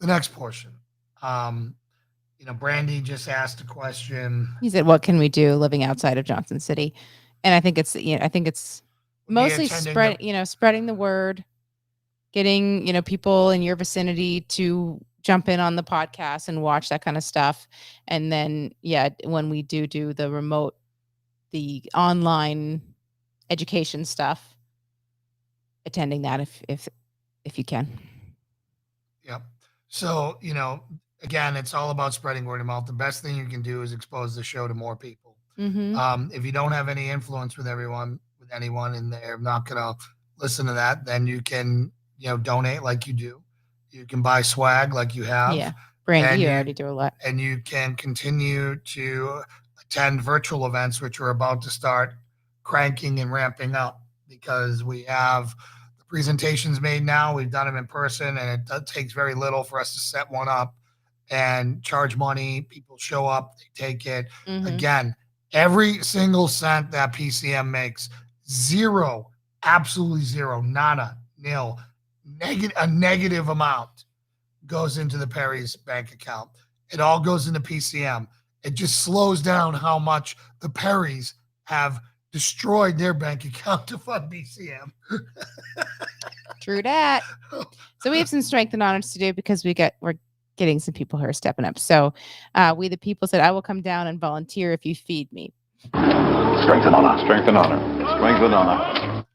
next portion, Brandy just asked a question. He said, "What can we do living outside of Johnson City?" And I think it's mostly spreading the word, getting online in your vicinity to jump in on the podcast and watch that kind of stuff. And then, when we do the online education stuff, attending that if you can. Yep. So, again, it's all about spreading word of mouth. The best thing you can do is expose the show to more people. If you don't have any influence with anyone, and they're not going to listen to that, then you can, donate like you do. You can buy swag like you have. Yeah. Brandy, you already do a lot. And you can continue to attend virtual events, which we're about to start cranking and ramping up, because we have the presentations made now. We've done them in person, and it takes very little for us to set one up and charge money. People show up, they take it. Again, every single cent that PCM makes, zero, absolutely zero, nada, nil, a negative amount goes into the Perry's bank account. It all goes into PCM. It just slows down how much the Perrys have destroyed their bank account to fund BCM. True that. So we have some strength and honors to do because we're getting some people who are stepping up. So we the people said, I will come down and volunteer if you feed me. Strength and honor. Strength and honor. Strength and honor.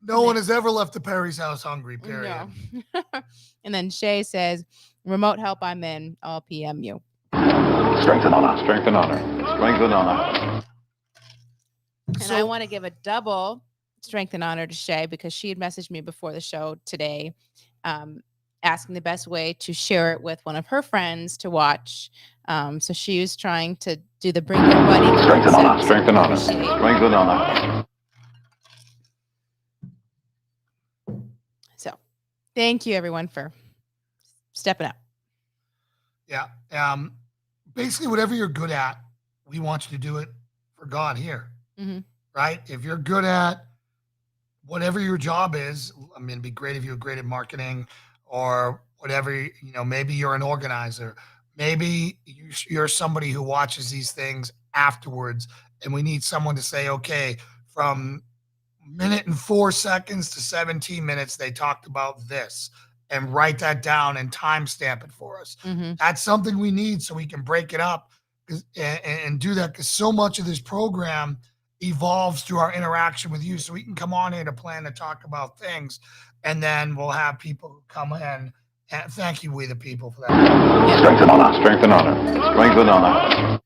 No one has ever left the Perry's house hungry, period. No. And then Shay says, remote help, I'm in. I'll PM you. Strength and honor. Strength and honor. Strength and honor. And I want to give a double strength and honor to Shay because she had messaged me before the show today, asking the best way to share it with one of her friends to watch. So she was trying to do the bring your buddy Strength and honor. concept. Strength and honor. Strength and honor. So thank you everyone for stepping up. Yeah. Basically, whatever you're good at, we want you to do it for God here. Mm-hmm. Right? If you're good at whatever your job is, I mean, it'd be great if you were great at marketing or whatever, maybe you're an organizer. Maybe you're somebody who watches these things afterwards, and we need someone to say, okay, from minute and 4 seconds to 17 minutes, they talked about this, and write that down and timestamp it for us. Mm-hmm. That's something we need so we can break it up and do that, because so much of this program evolves through our interaction with you. So we can come on here to plan to talk about things, and then we'll have people who come in. And thank you, we the people, for that. Strength and honor. Strength and honor. Strength and honor.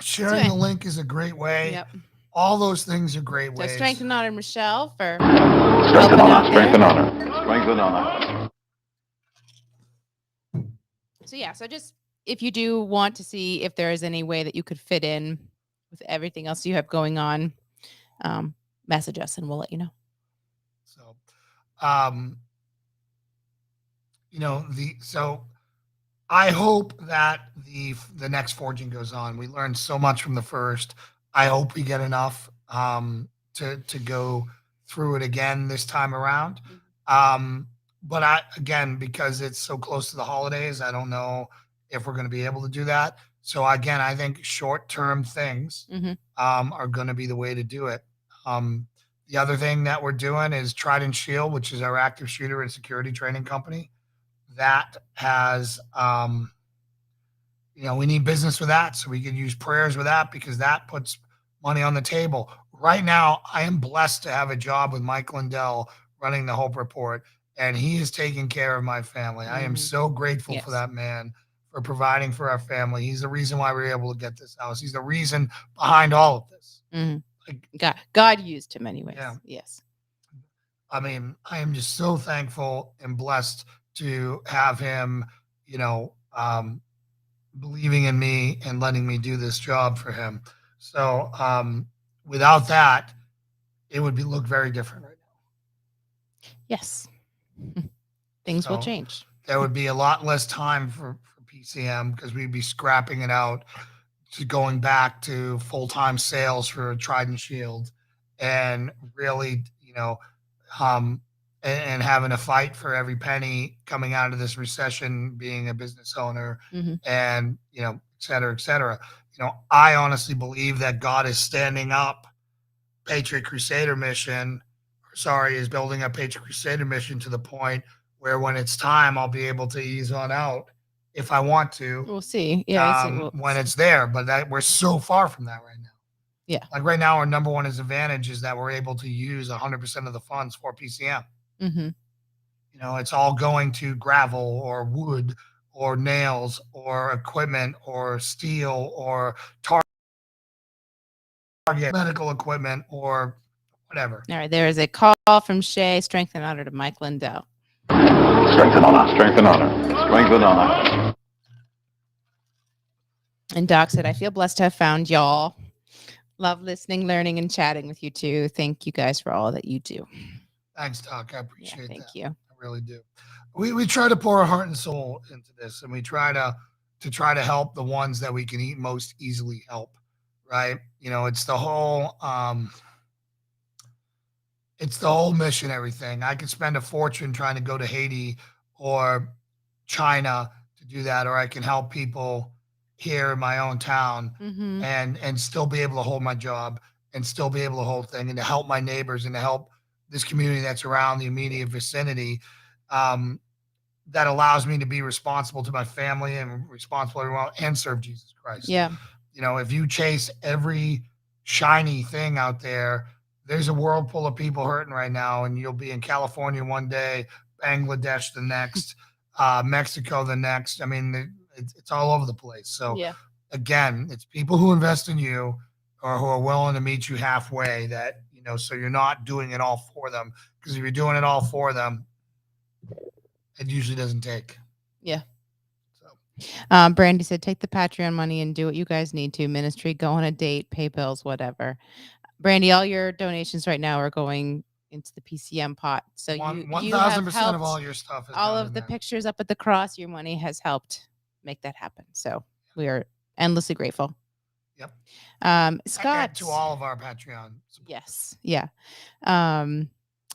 Sharing the link is a great way. Yep. All those things are great So ways. strength and honor, Michelle, for Strength and honor. Strength and honor. Strength and honor. So yeah, so just if you do want to see if there is any way that you could fit in with everything else you have going on, message us and we'll let you know. So, so I hope that the next forging goes on. We learned so much from the first. I hope we get enough to go through it again this time around. But because it's so close to the holidays, I don't know if we're going to be able to do that. So again, I think short-term things are going to be the way to do it. The other thing that we're doing is Trident Shield, which is our active shooter and security training company. That has, we need business with that, so we can use prayers with that, because that puts money on the table. Right now, I am blessed to have a job with Mike Lindell running the Hope Report, and he is taking care of my family. I am so grateful for that man, for providing for our family. He's the reason why we were able to get this house. He's the reason behind all of this. God used him anyways. Yeah. Yes. I mean, I am just so thankful and blessed to have him, believing in me and letting me do this job for him. So without that, it would look very different right now. Yes. Things will change. There would be a lot less time for PCM, because we'd be scrapping it out to going back to full-time sales for Trident Shield, and really, and having a fight for every penny coming out of this recession, being a business owner, and, et cetera, et cetera. I honestly believe that God is standing up Patriot Crusader mission, is building a Patriot Crusader mission to the point where when it's time, I'll be able to ease on out if I want to. We'll see. Yeah. When it's there, but we're so far from that right now. Yeah. Like right now, our number one advantage is that we're able to use 100% of the funds for PCM. It's all going to gravel or wood or nails or equipment or steel or target medical equipment or whatever. All right. There is a call from Shay. Strength and honor to Mike Lindell. Strength and honor. Strength and honor. Strength and honor. And Doc said, I feel blessed to have found y'all. Love listening, learning, and chatting with you too. Thank you guys for all that you do. Thank Doc. I appreciate that. Thank you. I really do. We try to pour our heart and soul into this, and we try to help the ones that we can most easily help. Right? It's the whole mission, everything. I could spend a fortune trying to go to Haiti or China to do that, or I can help people here in my own town Mm-hmm. and still be able to hold my job and still be able to hold thing and to help my neighbors and to help this community that's around the immediate vicinity. Um, that allows me to be responsible to my family and responsible to everyone and serve Jesus Christ. Yeah. If you chase every shiny thing out there, there's a world full of people hurting right now, and you'll be in California one day, Bangladesh the next, Mexico the next. I mean, it's all over the place. So Yeah. again, it's people who invest in you or who are willing to meet you halfway. So you're not doing it all for them, because if you're doing it all for them, it usually doesn't take. Yeah. So Brandy said, take the Patreon money and do what you guys need to. Ministry, go on a date, pay bills, whatever. Brandy, all your donations right now are going into the PCM pot. So you have 1,000% helped of all your stuff is all gone of in the there. pictures up at the cross. Your money has helped make that happen. So we are endlessly grateful. Yep. Scott, To all of our Patreon supporters. yes, yeah.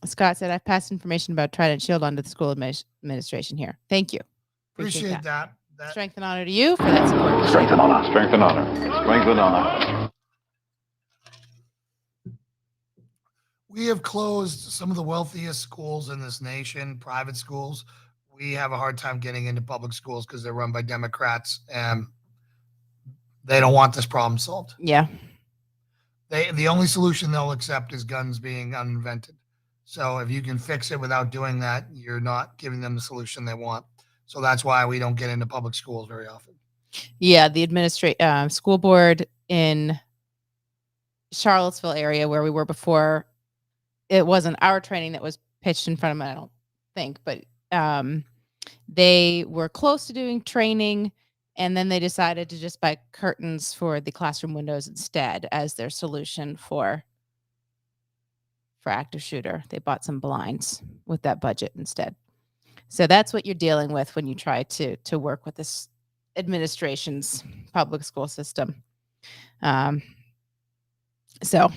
Scott said, I've passed information about Trident Shield onto the school administration here. Thank you. Appreciate that. Strength and honor to you for that support. Strength and honor. Strength and honor. Strength and honor. We have closed some of the wealthiest schools in this nation, private schools. We have a hard time getting into public schools because they're run by Democrats, and they don't want this problem solved. Yeah. The only solution they'll accept is guns being uninvented. So if you can fix it without doing that, you're not giving them the solution they want. So that's why we don't get into public schools very often. Yeah, the school board in Charlottesville area where we were before, it wasn't our training that was pitched in front of them, I don't think, but they were close to doing training, and then they decided to just buy curtains for the classroom windows instead as their solution for active shooter. They bought some blinds with that budget instead. So that's what you're dealing with when you try to work with this administration's public school system. So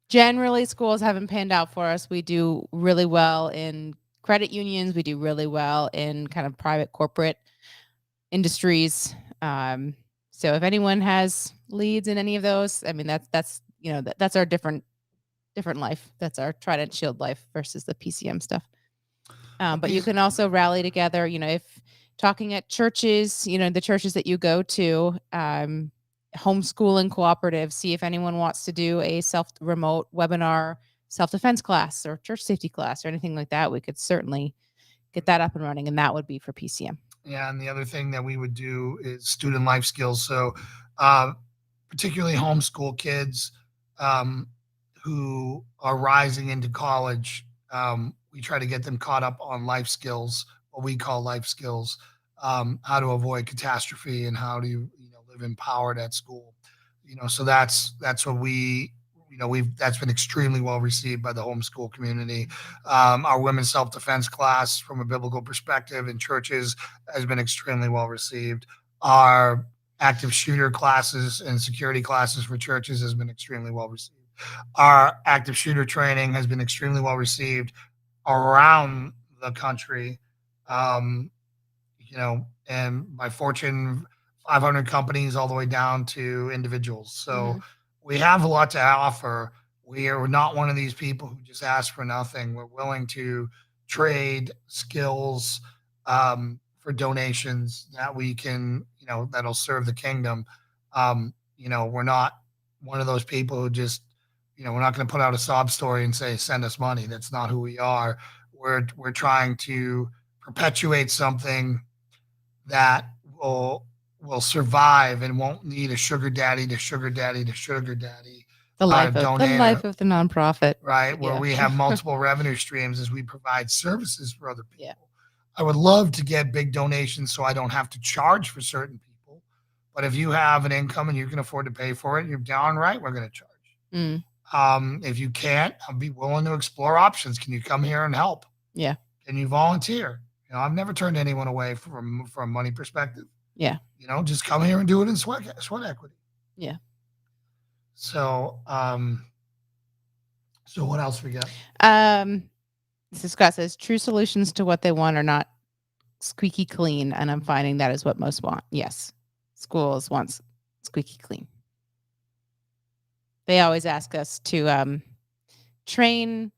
generally, schools haven't panned out for us. We do really well in credit unions. We do really well in kind of private corporate industries. So if anyone has leads in any of those, I mean, that's that's our different life. That's our Trident Shield life versus the PCM stuff. But you can also rally together, if talking at churches, the churches that you go to, homeschooling cooperative, see if anyone wants to do a remote webinar, self-defense class or church safety class or anything like that. We could certainly get that up and running, and that would be for PCM. Yeah, and the other thing that we would do is student life skills. So particularly homeschool kids who are rising into college, we try to get them caught up on life skills, what we call life skills, how to avoid catastrophe and how to live empowered at school. So that's what that's been extremely well received by the homeschool community. Our women's self-defense class from a biblical perspective in churches has been extremely well received. Our active shooter classes and security classes for churches has been extremely well received. Our active shooter training has been extremely well received around the country, and by Fortune 500 companies all the way down to individuals. So we have a lot to offer. We're not one of these people who just ask for nothing. We're willing to trade skills for donations that we can, that'll serve the kingdom. We're not one of those people who just, we're not going to put out a sob story and say, send us money. That's not who we are. We're trying to perpetuate something that will survive and won't need a sugar daddy to sugar daddy to sugar daddy. The life of the nonprofit. Right, where we have multiple revenue streams as we provide services for other people. Yeah. I would love to get big donations so I don't have to charge for certain people. But if you have an income and you can afford to pay for it, you're darn right we're going to charge. If you can't, I'll be willing to explore options. Can you come here and help? Yeah. Can you volunteer? I've never turned anyone away from a money perspective. Yeah. Just come here and do it in sweat equity. Yeah. So, so what else we got? So Scott says true solutions to what they want are not squeaky clean, and I'm finding that is what most want. Yes. schools wants squeaky clean. They always ask us to train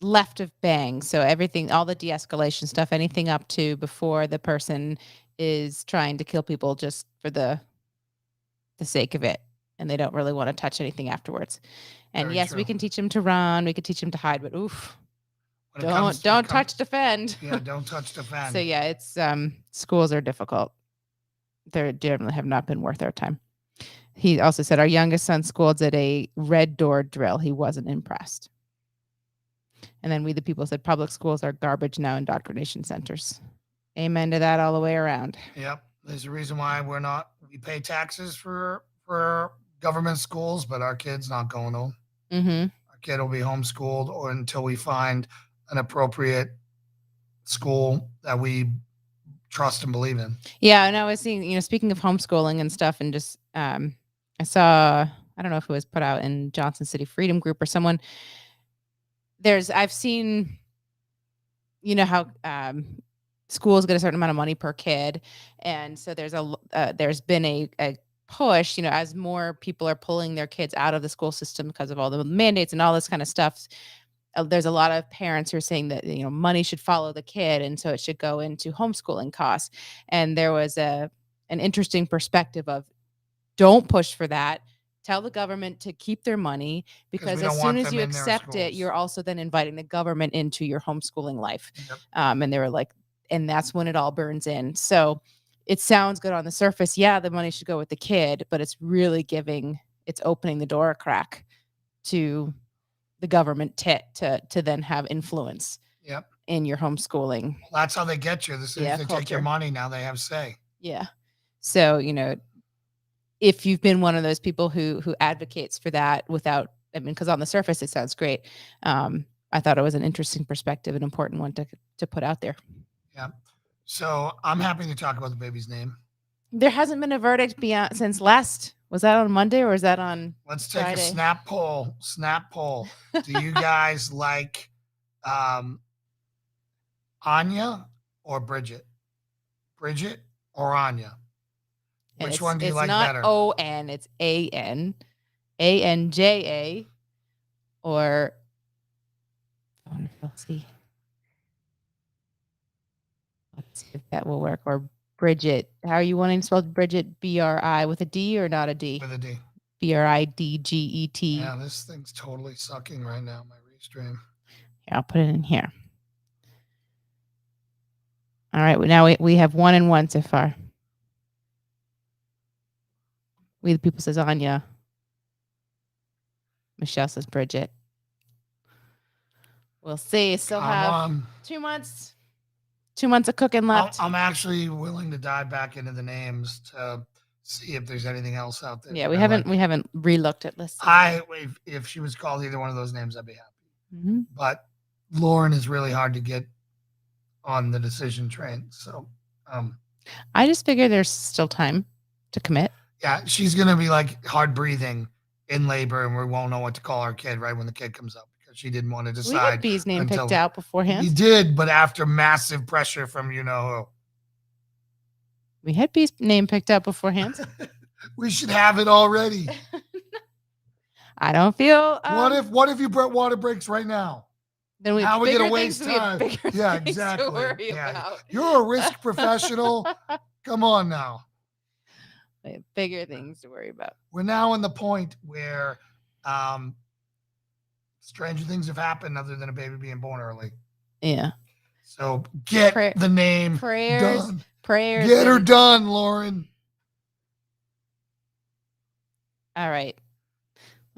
left of bang. So everything, all the de-escalation stuff, anything up to before the person is trying to kill people just for the sake of it. And they don't really want to touch anything afterwards. And Very yes, true. we can teach them to run. We can teach them to hide, but oof, When it comes- don't touch defend. Yeah, don't touch defend. So yeah, it's schools are difficult. They generally have not been worth our time. He also said our youngest son schooled at a red door drill. He wasn't impressed. And then we the people said public schools are garbage now, indoctrination centers. Amen to that all the way around. Yep. There's a reason why we pay taxes for government schools, but our kid's not going home. Mm-hmm. Our kid will be homeschooled or until we find an appropriate school that we trust and believe in. Yeah, and I was seeing, speaking of homeschooling and stuff, and just I saw, I don't know if it was put out in Johnson City Freedom Group or someone. I've seen, how schools get a certain amount of money per kid, and so there's been a push, as more people are pulling their kids out of the school system because of all the mandates and all this kind of stuff. There's a lot of parents who are saying that money should follow the kid, and so it should go into homeschooling costs. And there was an interesting perspective of don't push for that. Tell the government to keep their money, because as soon as you accept it, you're also then inviting the government into your homeschooling life. Yep. And they were like, and that's when it all burns in. So it sounds good on the surface. Yeah, the money should go with the kid, but it's really it's opening the door a crack to the government to then have influence. Yep. In your homeschooling. Well, that's how they get you. As soon as they take your money, now they have say. Yeah. So, if you've been one of those people who advocates for that because on the surface it sounds great. I thought it was an interesting perspective, an important one to put out there. Yeah. So I'm happy to talk about the baby's name. There hasn't been a verdict since last. Was that on Monday or was that on Let's take Friday? a snap poll. Do you guys like Anya or Bridget? Bridget or Anya? Which one do you like better? It's not O-N, it's A-N. A-N-J-A. Or, let's see if that will work. Or Bridget. How are you wanting to spell Bridget? B-R-I with a D or not a D? With a D. B-R-I-D-G-E-T. Yeah, this thing's totally sucking right now, my restream. Yeah, I'll put it in here. All right, now we have 1 and 1 so far. We the people says Anya. Michelle says Bridget. We'll see. Still have 2 months. 2 months of cooking left. I'm actually willing to dive back into the names to see if there's anything else out there. Yeah, we haven't re-looked at lists. If she was called either one of those names, I'd be happy. Mm-hmm. But Lauren is really hard to get on the decision train. So I just figure there's still time to commit. Yeah, she's gonna be like hard breathing in labor, and we won't know what to call our kid right when the kid comes up because she didn't want to decide. We had B's name picked out beforehand. We did, but after massive pressure from who. We had B's name picked out beforehand. We should have it already. I don't feel. What if you water breaks right now? Then we gonna waste time. Yeah, exactly. Yeah. You're a risk professional. Come on now. We have bigger things to worry about. We're now in the point where stranger things have happened other than a baby being born early. Yeah. So get the name done. Prayers. Get her done, Lauren. All right.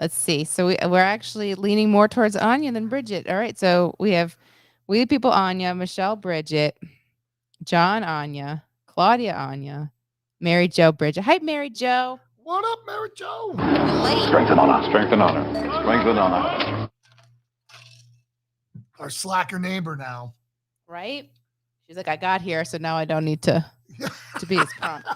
Let's see. So we're actually leaning more towards Anya than Bridget. All right. So we the people Anya, Michelle Bridget, John Anya, Claudia Anya, Mary Jo Bridget. Hi, Mary Jo. What up, Mary Jo? Strength and honor. Strength and honor. Strength and honor. Our slacker neighbor now. Right? She's like, I got here, so now I don't need to be as prompt.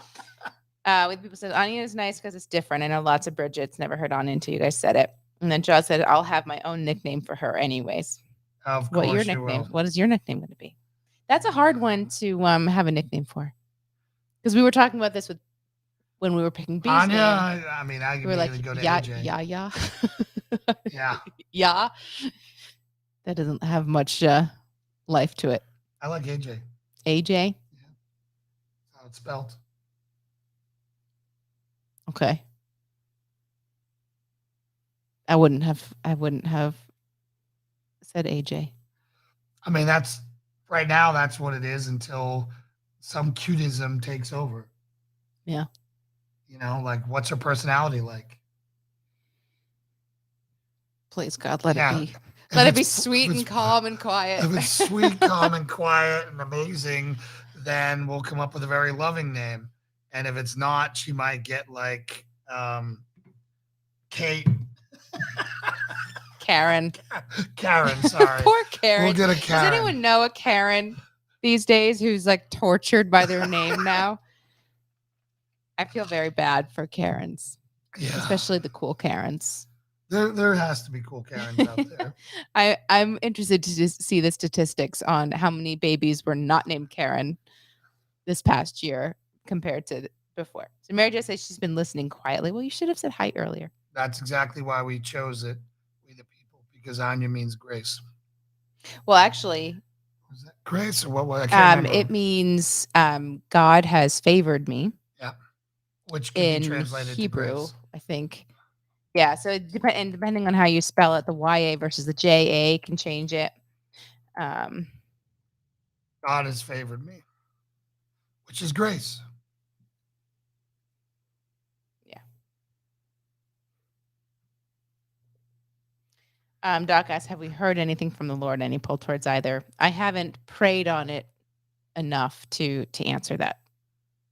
With people said Anya is nice because it's different. I know lots of Bridgets. Never heard Anya until you guys said it. And then Joe said, I'll have my own nickname for her anyways. Of course. What your nickname? What is your nickname going to be? That's a hard one to have a nickname for. Because we were talking about this with when we were picking B's Anya, name. I mean, I We can were like, immediately go to yeah, AJ. yeah. Yeah, Yeah. That doesn't have much life to it. I like AJ. AJ? How it's spelled. Okay. I wouldn't have said AJ. I mean, that's right now. That's what it is until some cutism takes over. Yeah. You know, like what's her personality like? Please God, let Yeah. it be. If Let it be it's- sweet if and it's- calm and quiet. If it's sweet, calm, and quiet and amazing, then we'll come up with a very loving name. And if it's not, she might get like Kate. Karen. Karen, sorry. Poor Karen. We'll get a Does Karen. anyone know a Karen these days who's like tortured by their name now? I feel very bad for Karens, Yeah. especially the cool Karens. There has to be cool Karens out there. I'm interested to just see the statistics on how many babies were not named Karen this past year compared to before. So Mary Jo says she's been listening quietly. Well, you should have said hi earlier. That's exactly why we chose it, we the people, because Anya means grace. Well, actually, Was that grace or what? I can't remember. it means God has favored me. Yeah, which can be In translated to Hebrew, grace. I think. Yeah, so and depending on how you spell it, the YA versus the JA can change it. God has favored me, which is grace. Doc asks, have we heard anything from the Lord? Any pull towards either? I haven't prayed on it enough to answer that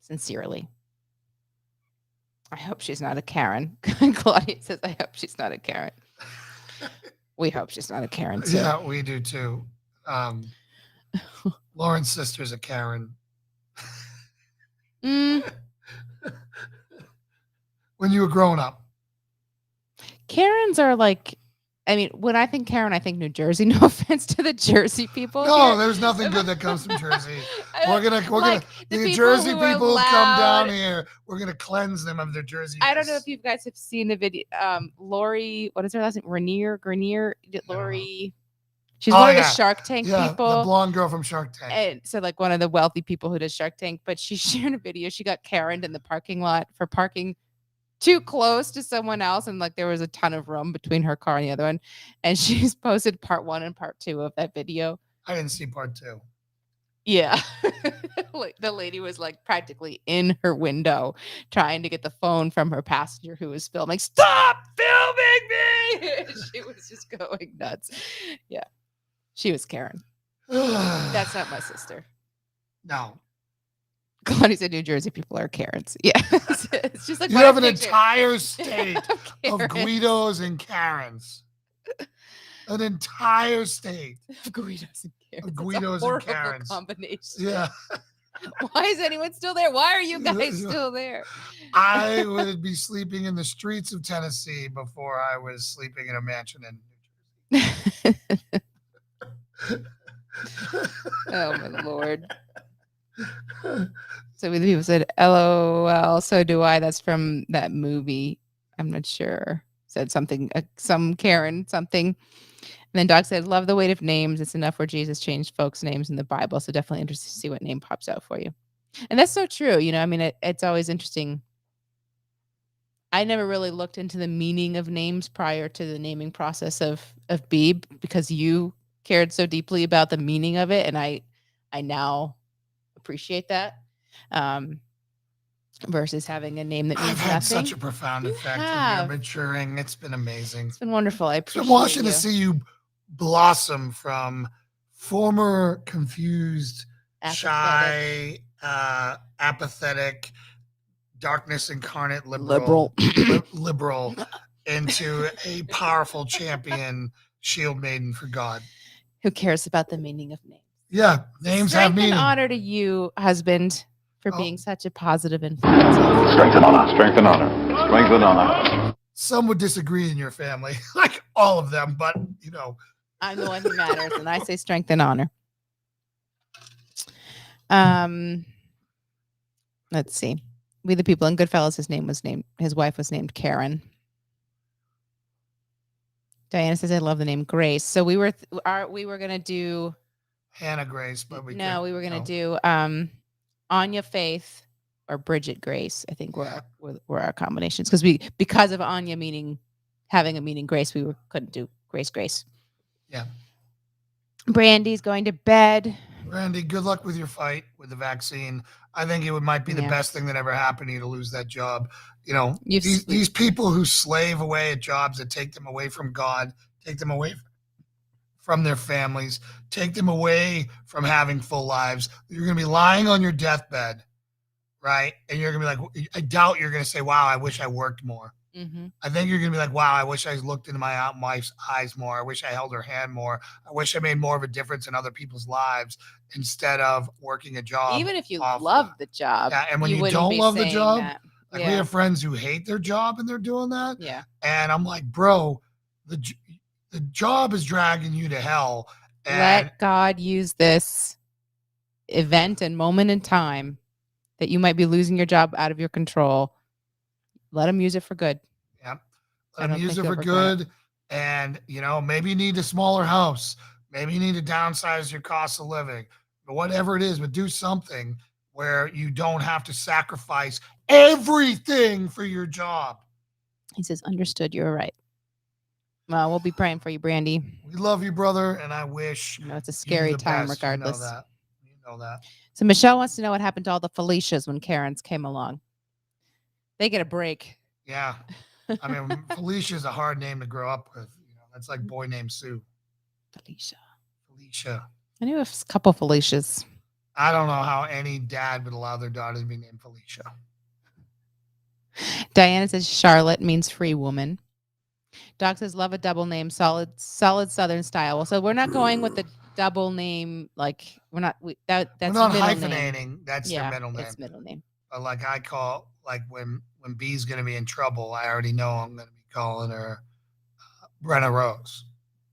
sincerely. I hope she's not a Karen. Claudia says, I hope she's not a Karen. We hope she's not a Karen too. Yeah, we do too. Lauren's sister's a Karen. Mm, When you were growing up. Karens are like, I mean, when I think Karen, I think New Jersey. No offense to the Jersey people. No, here. there's nothing good that comes from Jersey. Like, The people Jersey who are people who come down loud. here. We're gonna cleanse them of their Jersey. I don't know if you guys have seen the video. Lori, what is her last name? Grenier. Lori. She's one of the Shark Tank people. The blonde girl from Shark Tank. And so, like one of the wealthy people who does Shark Tank. But she shared a video. She got Karen'd in the parking lot for parking too close to someone else, and like there was a ton of room between her car and the other one. And she's posted part 1 and part 2 of that video. I didn't see part 2. Yeah. Like the lady was like practically in her window trying to get the phone from her passenger who was filming. Stop filming me! She was just going nuts. Yeah. She was Karen. That's not my sister. No. Claudia said New Jersey people are Karens. Yeah. It's just like You what I have an picture. entire state of Karens. Guidos and Karens. An entire state Of Guidos and Karens. of It's a Guidos and horrible Karens. combination. Yeah. Why is anyone still there? Why are you guys still there? I would be sleeping in the streets of Tennessee before I was sleeping in a mansion in New Jersey. Oh my Lord. So the people said, LOL, so do I. That's from that movie. I'm not sure. Said something, some Karen, something. And then Doc said, love the weight of names. It's enough where Jesus changed folks' names in the Bible. So definitely interested to see what name pops out for you. And that's so true. You know, I mean, it's always interesting. I never really looked into the meaning of names prior to the naming process of Beeb because you cared so deeply about the meaning of it. And I now appreciate that. Versus having a name that means I've had nothing. such a profound You effect have. of your maturing. It's been amazing. It's been wonderful. I It's been appreciate watching you. to see you blossom from former confused, shy, apathetic, darkness incarnate liberal into a powerful champion shield maiden for God. Who cares about the meaning of names? Yeah, names Strength have meaning. and honor to you, husband, for being such a positive influence. Strength and honor. Strength and honor. Strength and honor. Some would disagree in your family, like all of them, but you know. I'm the one who matters, and I say strength and honor. Let's see. We the People in Goodfellas, his wife was named Karen. Diana says, I love the name Grace. So we were going to do Hannah Grace, but we were going to do Anya Faith or Bridget Grace. I think were our combinations because of Anya having a meaning Grace, we couldn't do Grace. Yeah. Brandy's going to bed. Brandy, good luck with your fight with the vaccine. I think it might be the best thing that ever happened to you to lose that job. You know, these people who slave away at jobs that take them away from God, take them away from their families, take them away from having full lives. You're going to be lying on your deathbed, right? And you're going to be like, I doubt you're going to say, wow, I wish I worked more. Mm-hmm. I think you're going to be like, wow, I wish I looked into my wife's eyes more. I wish I held her hand more. I wish I made more of a difference in other people's lives instead of working a job. Even if you love the job. Yeah, and when you don't love the job, we have friends who hate their job and they're doing that. Yeah. And I'm like, bro, the job is dragging you to hell. And let God use this event and moment in time that you might be losing your job out of your control. Let him use it for good. Yeah. Let him use it for good. And, maybe you need a smaller house. Maybe you need to downsize your cost of living. But whatever it is, but do something where you don't have to sacrifice everything for your job. He says, understood. You're right. Well, we'll be praying for you, Brandy. We love you, brother. And I wish it's a scary time regardless. You know that. So Michelle wants to know what happened to all the Felicias when Karen's came along. They get a break. Yeah. I mean, Felicia is a hard name to grow up with. That's like boy named Sue. Felicia. I knew a couple Felicias. I don't know how any dad would allow their daughter to be named Felicia. Diana says Charlotte means free woman. Doc says love a double name, solid Southern style. Well, so we're not going with the double name. Like we're not that's we're not hyphenating. Name. That's their middle name. It's middle name. But like I call when B's gonna be in trouble, I already know I'm gonna be calling her Brenna Rose.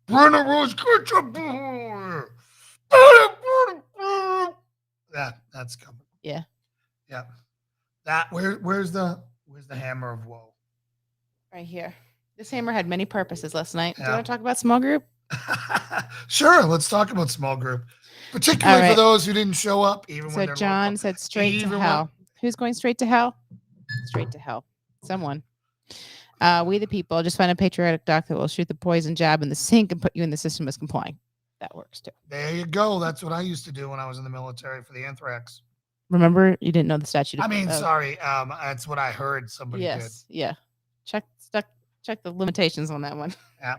Brenna Rose, get your boy. That's coming. Yeah. Yeah. That where's the hammer of woe? Right here. This hammer had many purposes last night. Yeah. Do you want to talk about small group? Sure. Let's talk about small group, particularly for those who didn't show up. So John said straight to hell. Who's going straight to hell? Straight to hell. Someone. We the People just find a patriotic doc that will shoot the poison jab in the sink and put you in the system as complying. That works too. There you go. That's what I used to do when I was in the military for the anthrax. Remember, you didn't know the statute. Sorry. That's what I heard somebody did. Yeah. Check the limitations on that one. Yeah.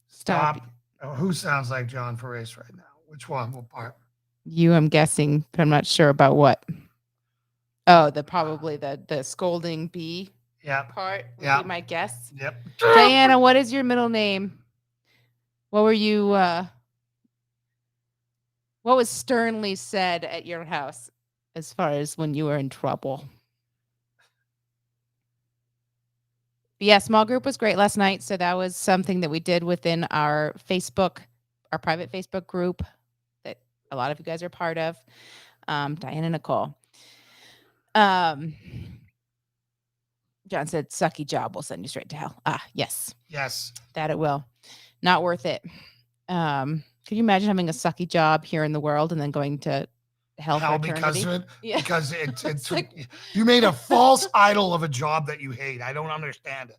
Stop. Oh, who sounds like John Ferrace right now? Which one? What part? You, I'm guessing, but I'm not sure about what. Oh, probably the scolding bee part would be my guess. Yep. Diana, what is your middle name? What were you what was sternly said at your house as far as when you were in trouble? But yeah, small group was great last night. So that was something that we did within our private Facebook group that a lot of you guys are part of. Diane and Nicole. John said, sucky job. We'll send you straight to hell. Yes. Yes. That it will. Not worth it. Could you imagine having a sucky job here in the world and then going to hell for eternity? Because of it? Yeah. Because it's like, you made a false idol of a job that you hate. I don't understand it.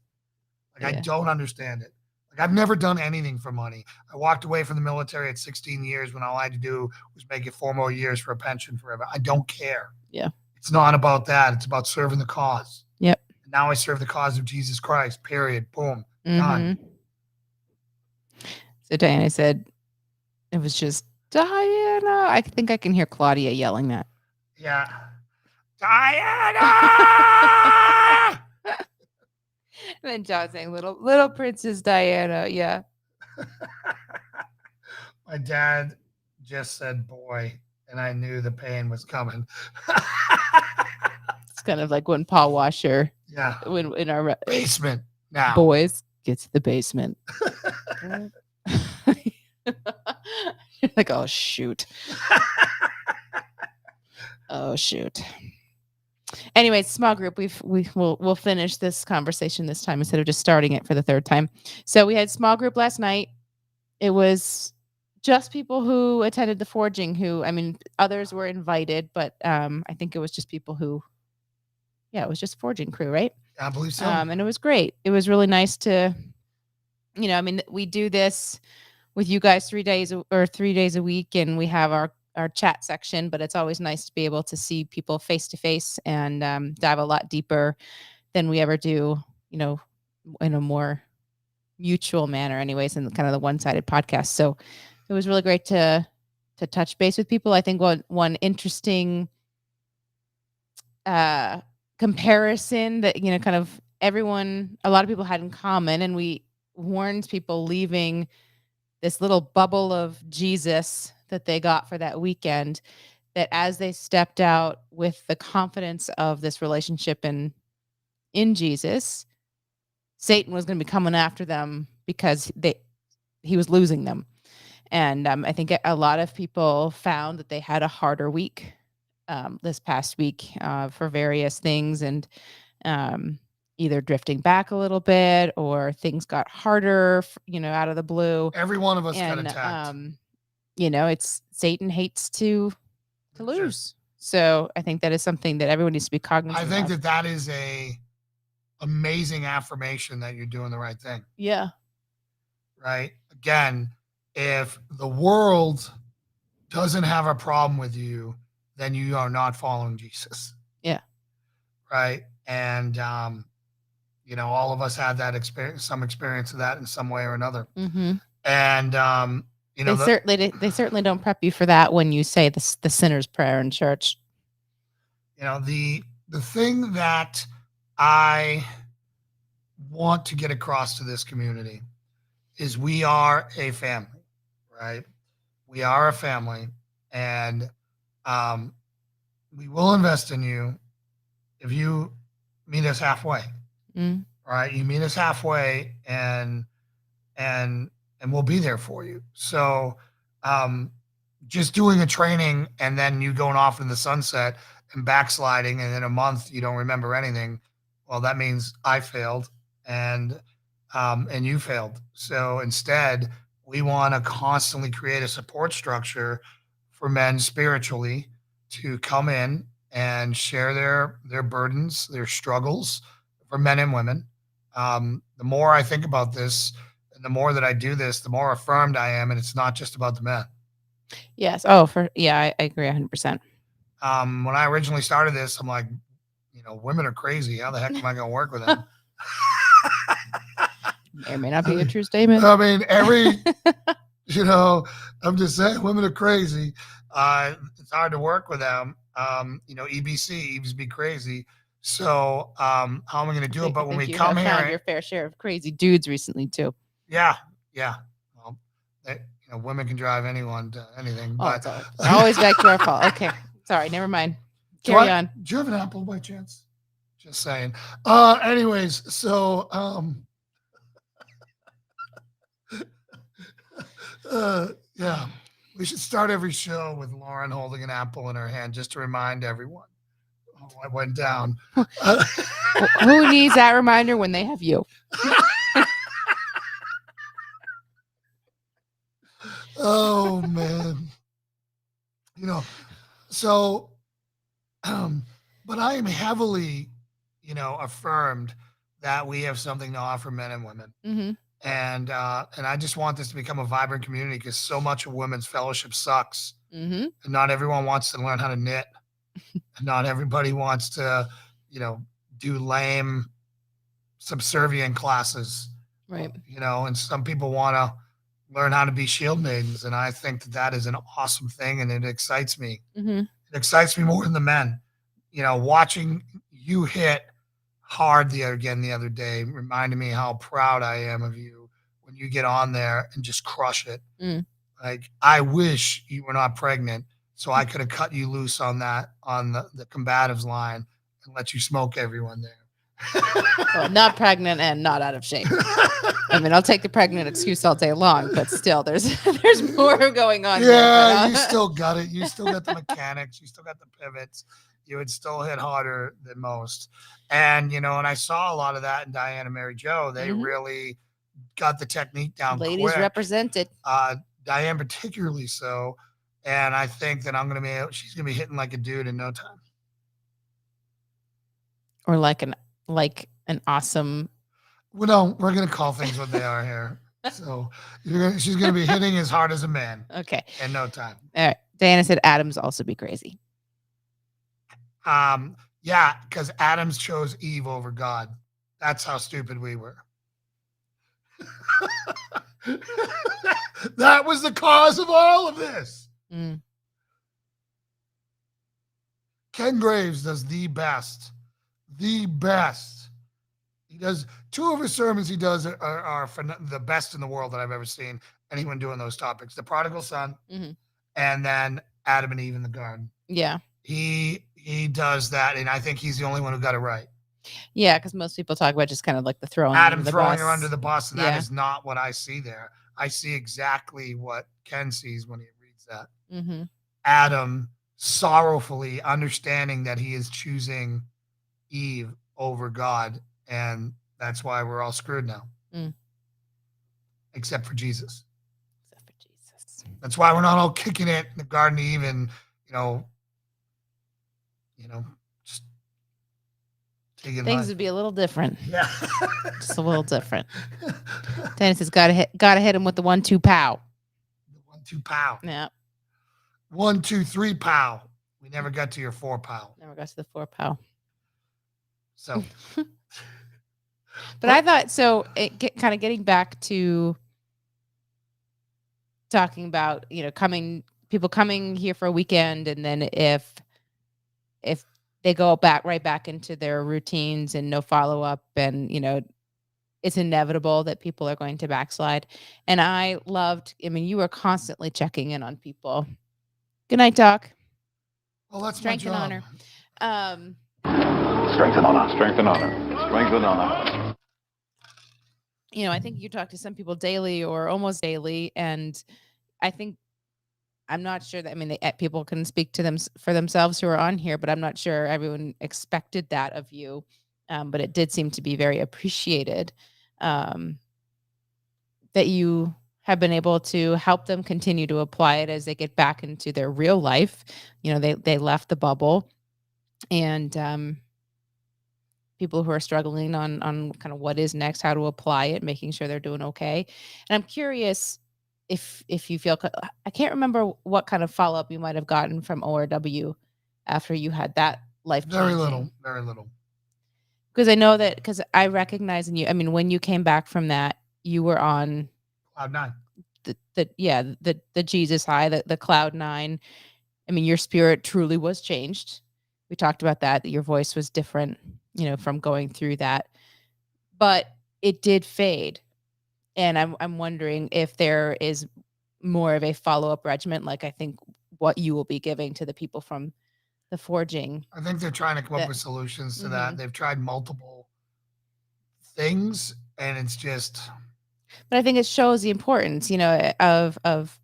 I don't understand it. I've never done anything for money. I walked away from the military at 16 years when all I had to do was make it 4 more years for a pension forever. I don't care. Yeah. It's not about that. It's about serving the cause. Yep. And now I serve the cause of Jesus Christ, period. Boom. Done. So Diana said, it was just Diana. I think I can hear Claudia yelling that. Yeah. Diana! And then John saying, little Princess Diana. Yeah. My dad just said boy, and I knew the pain was coming. It's kind of like when Paul Washer, when in our basement now, boys gets to the basement. You're like, oh shoot. Oh shoot. Anyway, small group. We'll finish this conversation this time instead of just starting it for the third time. So we had small group last night. It was just people who attended the forging. Who I mean, others were invited, but I think it was just people who. Yeah, it was just forging crew, right? I believe so. And it was great. It was really nice to, I mean, we do this with you guys 3 days or 3 days a week, and we have our chat section, but it's always nice to be able to see people face to face and dive a lot deeper than we ever do, in a more mutual manner anyways, in kind of the one-sided podcast. So it was really great to touch base with people. I think one interesting comparison that, kind of a lot of people had in common, and we warned people leaving this little bubble of Jesus that they got for that weekend, that as they stepped out with the confidence of this relationship in Jesus, Satan was going to be coming after them because he was losing them. And I think a lot of people found that they had a harder week this past week for various things, and either drifting back a little bit or things got harder, out of the blue. Every one of us got And attacked. It's Satan hates to lose. So I think that is something that everyone needs to be cognizant I think of. that is a amazing affirmation that you're doing the right thing. Yeah. Right. Again, if the world doesn't have a problem with you, then you are not following Jesus. Yeah. Right. And, all of us had that experience, some experience of that in some way or another. Mm-hmm. And, they certainly don't prep you for that when you say the sinner's prayer in church. The thing that I want to get across to this community is we are a family, right? We are a family, and we will invest in you if you meet us halfway. Right? You meet us halfway, and we'll be there for you. So just doing a training and then you going off in the sunset and backsliding, and in a month you don't remember anything, well, that means I failed and you failed. So instead, we want to constantly create a support structure for men spiritually to come in and share their burdens, their struggles, for men and women. The more I think about this and the more that I do this, the more affirmed I am, and it's not just about the men. Yes. Oh, I agree 100%. When I originally started this, I'm like, women are crazy. How the heck am I going to work with them? May or may not be a true statement. I mean, I'm just saying, women are crazy. It's hard to work with them. Eves be crazy. So how am I going to do it? But when we come here, found your fair share of crazy dudes recently too. Yeah. Well, women can drive anyone to anything. But it's always back to our fault. Okay, sorry, never mind. Carry on. Do you have an apple by chance? Just saying. Anyways, so yeah, we should start every show with Lauren holding an apple in her hand just to remind everyone. Oh, I went down. Who needs that reminder when they have you? Oh man. So but I am heavily, affirmed that we have something to offer men and women. Mm-hmm. And I just want this to become a vibrant community, because so much of women's fellowship sucks. Mm-hmm. And not everyone wants to learn how to knit. And not everybody wants to, do lame, subservient classes. Right. And some people want to learn how to be shield maidens. And I think that is an awesome thing, and it excites me. Mm-hmm. It excites me more than the men. Watching you hit hard the other day reminded me how proud I am of you when you get on there and just crush it. Like, I wish you were not pregnant, so I could have cut you loose on the combatives line and let you smoke everyone there. Well, not pregnant and not out of shape. I mean, I'll take the pregnant excuse all day long, but still, there's more going on. Yeah, here, you still got it. You still got the mechanics. You still got the pivots. You would still hit harder than most. And, and I saw a lot of that in Diane and Mary Jo. They really got the technique down ladies quick. represented. Diane particularly so. And I think that she's going to be hitting like a dude in no time. Or like an awesome. Well, no, we're going to call things what they are here. So she's going to be hitting as hard as a man. Okay. In no time. All right. Diana said Adams also be crazy. Yeah, because Adams chose Eve over God. That's how stupid we were. That was the cause of all of this. Ken Graves does the best. The best. He does 2 of his sermons. He does are the best in the world that I've ever seen anyone doing those topics. The prodigal son, and then Adam and Eve in the garden. Yeah, he does that, and I think he's the only one who got it right. Yeah, because most people talk about just kind of like the throwing Adam under throwing the her under the bus, and Yeah. that is not what I see there. I see exactly what Ken sees when he reads that. Adam sorrowfully understanding that he is choosing Eve over God, and that's why we're all screwed now. Except for Jesus. That's why we're not all kicking it in the Garden of Eden, just taking Things life. would be a little different. Yeah. Just a little different. Dennis has gotta hit him with the 1-2 pow. The 1-2 pow. Yeah. 1, 2, 3 pow. We never got to your 4 pow. Never got to the 4 pow. So but I thought so kind of getting back to talking about, people coming here for a weekend, and then if they go right back into their routines and no follow-up, and it's inevitable that people are going to backslide. And I you were constantly checking in on people. Good night, Doc. Well, that's Strength my job. and honor. Strength and honor. Strength and honor. Strength and honor. I think you talk to some people daily or almost daily, and I think I'm not sure that people can speak to them for themselves who are on here, but I'm not sure everyone expected that of you. But it did seem to be very appreciated that you have been able to help them continue to apply it as they get back into their real life. They left the bubble, and people who are struggling on kind of what is next, how to apply it, making sure they're doing okay. And I'm curious if you feel, I can't remember what kind of follow-up you might have gotten from ORW after you had that life. Very little. Because I know that, because I recognize in you, when you came back from that, you were on Cloud 9. The Jesus high, the Cloud 9. Your spirit truly was changed. We talked about that your voice was different, from going through that, but it did fade. And I'm wondering if there is more of a follow-up regimen, like I think what you will be giving to the people from the forging. I think they're trying to come up with solutions to that. They've tried multiple things, and it's just. But I think it shows the importance, of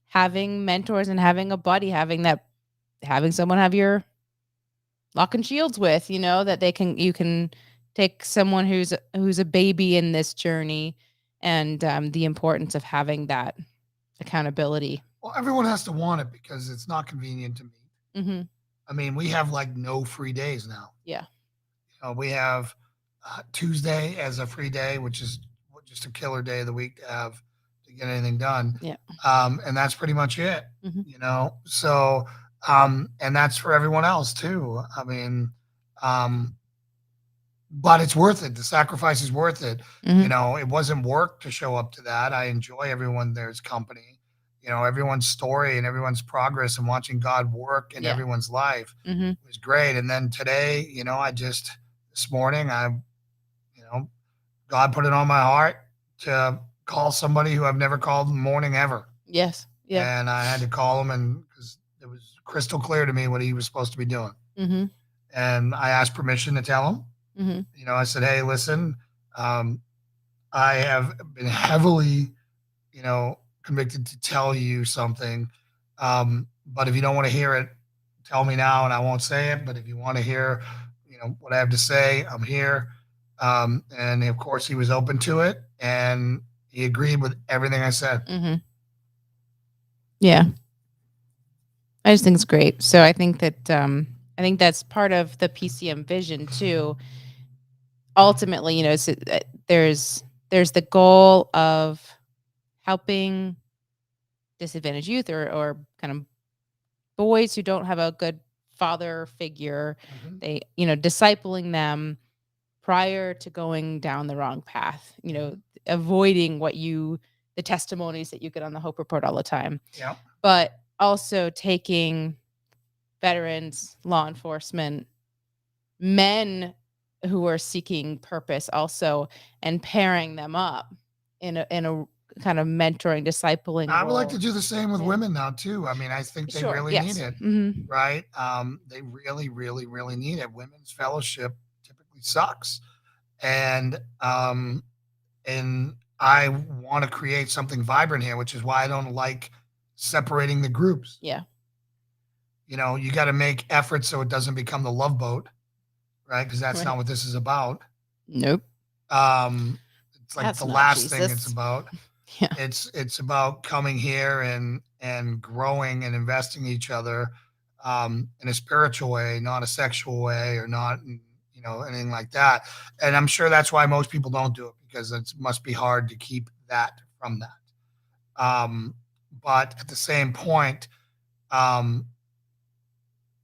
having mentors and having a buddy, having someone have your lock and shields with, that you can take someone who's a baby in this journey, and the importance of having that accountability. Well, everyone has to want it because it's not convenient to meet. We have no free days now. Yeah. We have Tuesday as a free day, which is just a killer day of the week to get anything done. Yeah. And that's pretty much it. So and that's for everyone else too. But it's worth it. The sacrifice is worth it. It wasn't work to show up to that. I enjoy everyone there's company. Everyone's story and everyone's progress and watching God work in everyone's life was great. And then today, this morning, God put it on my heart to call somebody who I've never called in the morning ever. Yes. Yeah. And I had to call him, and because it was crystal clear to me what he was supposed to be doing. And I asked permission to tell him, Mhm. You know, I said, hey, listen, I have been heavily, convicted to tell you something. But if you don't want to hear it, tell me now and I won't say it. But if you want to hear, what I have to say, I'm here. And of course, he was open to it and he agreed with everything I said. Mhm. Yeah. I just think it's great. So I think that's part of the PCM vision too. Ultimately, there's the goal of helping disadvantaged youth or kind of boys who don't have a good father figure. Mhm. They, discipling them prior to going down the wrong path, avoiding the testimonies that you get on the Hope Report all the time. Yeah. But also taking veterans, law enforcement, men who are seeking purpose also, and pairing them up in a kind of mentoring, discipling I would like to role. do the same with Yeah. women now too. I mean, I think they Sure. really Yes. need it, Mhm. right? They really, really, really need it. Women's fellowship typically sucks, and I want to create something vibrant here, which is why I don't like separating the groups. Yeah. You got to make efforts so it doesn't become the love boat, right? Because that's Right. not what this is about. Nope. It's like That's the not last thing it's Jesus. about. Yeah. It's about coming here and growing and investing in each other in a spiritual way, not a sexual way, or not anything like that. And I'm sure that's why most people don't do it, because it must be hard to keep that from that. But at the same point, um,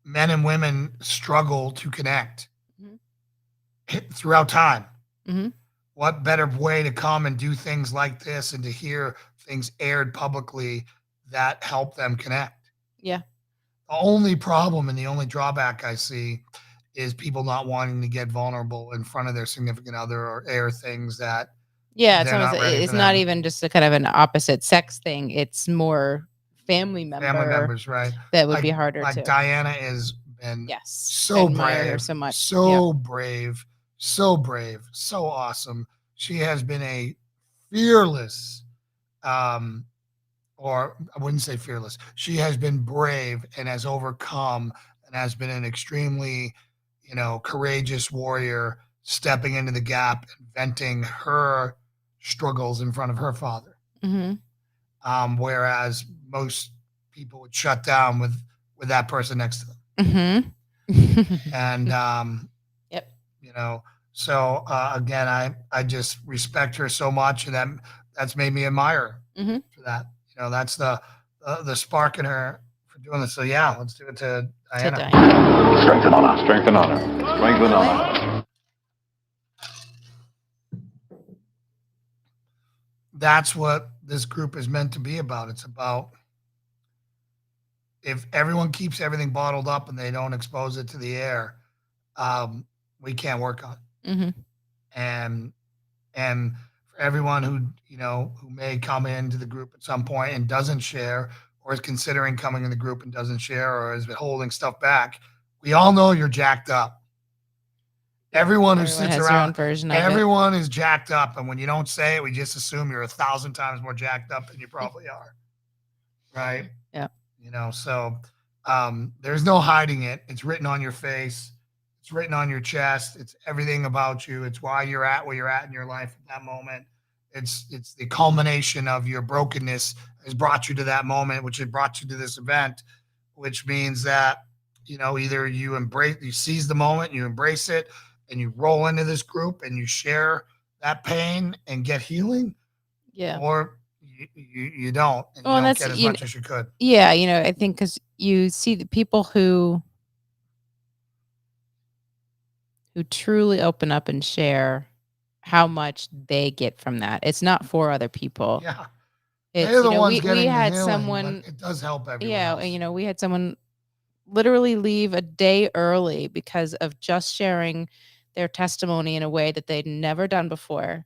men and women struggle to connect Mhm. throughout time. Mhm. What better way to come and do things like this and to hear things aired publicly that help them connect? Yeah. The only problem and the only drawback I see is people not wanting to get vulnerable in front of their significant other or air things that Yeah, it's they're almost not ready it's for not them. even just a kind of an opposite sex thing. It's more family Family member members, right? that would Like be harder like to. Diana has been Yes. I so admire her brave, so much. so brave, so brave, so awesome. She has been a fearless, um, or I wouldn't say fearless. She has been brave and has overcome and has been an extremely, courageous warrior, stepping into the gap and venting her struggles in front of her father. Mm-hmm. Whereas most people would shut down with that person next to them. Mm-hmm. And Yep. so again, I just respect her so much, and that's made me admire her Mm-hmm. for that. That's the spark in her for doing this. So yeah, let's do it to To Diana. Diana. Strength and honor. Strength and honor. Strength and honor. That's what this group is meant to be about. It's about, if everyone keeps everything bottled up and they don't expose it to the air, we can't work on it. Mm-hmm. And for everyone who may come into the group at some point and doesn't share, or is considering coming in the group and doesn't share, or has been holding stuff back, we all know you're jacked up. Everyone who Everyone sits has their own around, version of it. everyone is jacked up, and when you don't say it, we just assume you're 1,000 times more jacked up than you probably are, right? Yeah. So there's no hiding it. It's written on your face. It's written on your chest. It's everything about you. It's why you're at where you're at in your life at that moment. It's the culmination of your brokenness has brought you to that moment, which has brought you to this event, which means that either you seize the moment, you embrace it, and you roll into this group and you share that pain and get healing, Yeah. or you don't, and you Well, and don't that's get as much as you could. Yeah, I think because you see the people who truly open up and share how much they get from that. It's not for other people. Yeah. It's They're the ones we getting the had healing, someone, but it does help everyone yeah, else. we had someone literally leave a day early because of just sharing their testimony in a way that they'd never done before.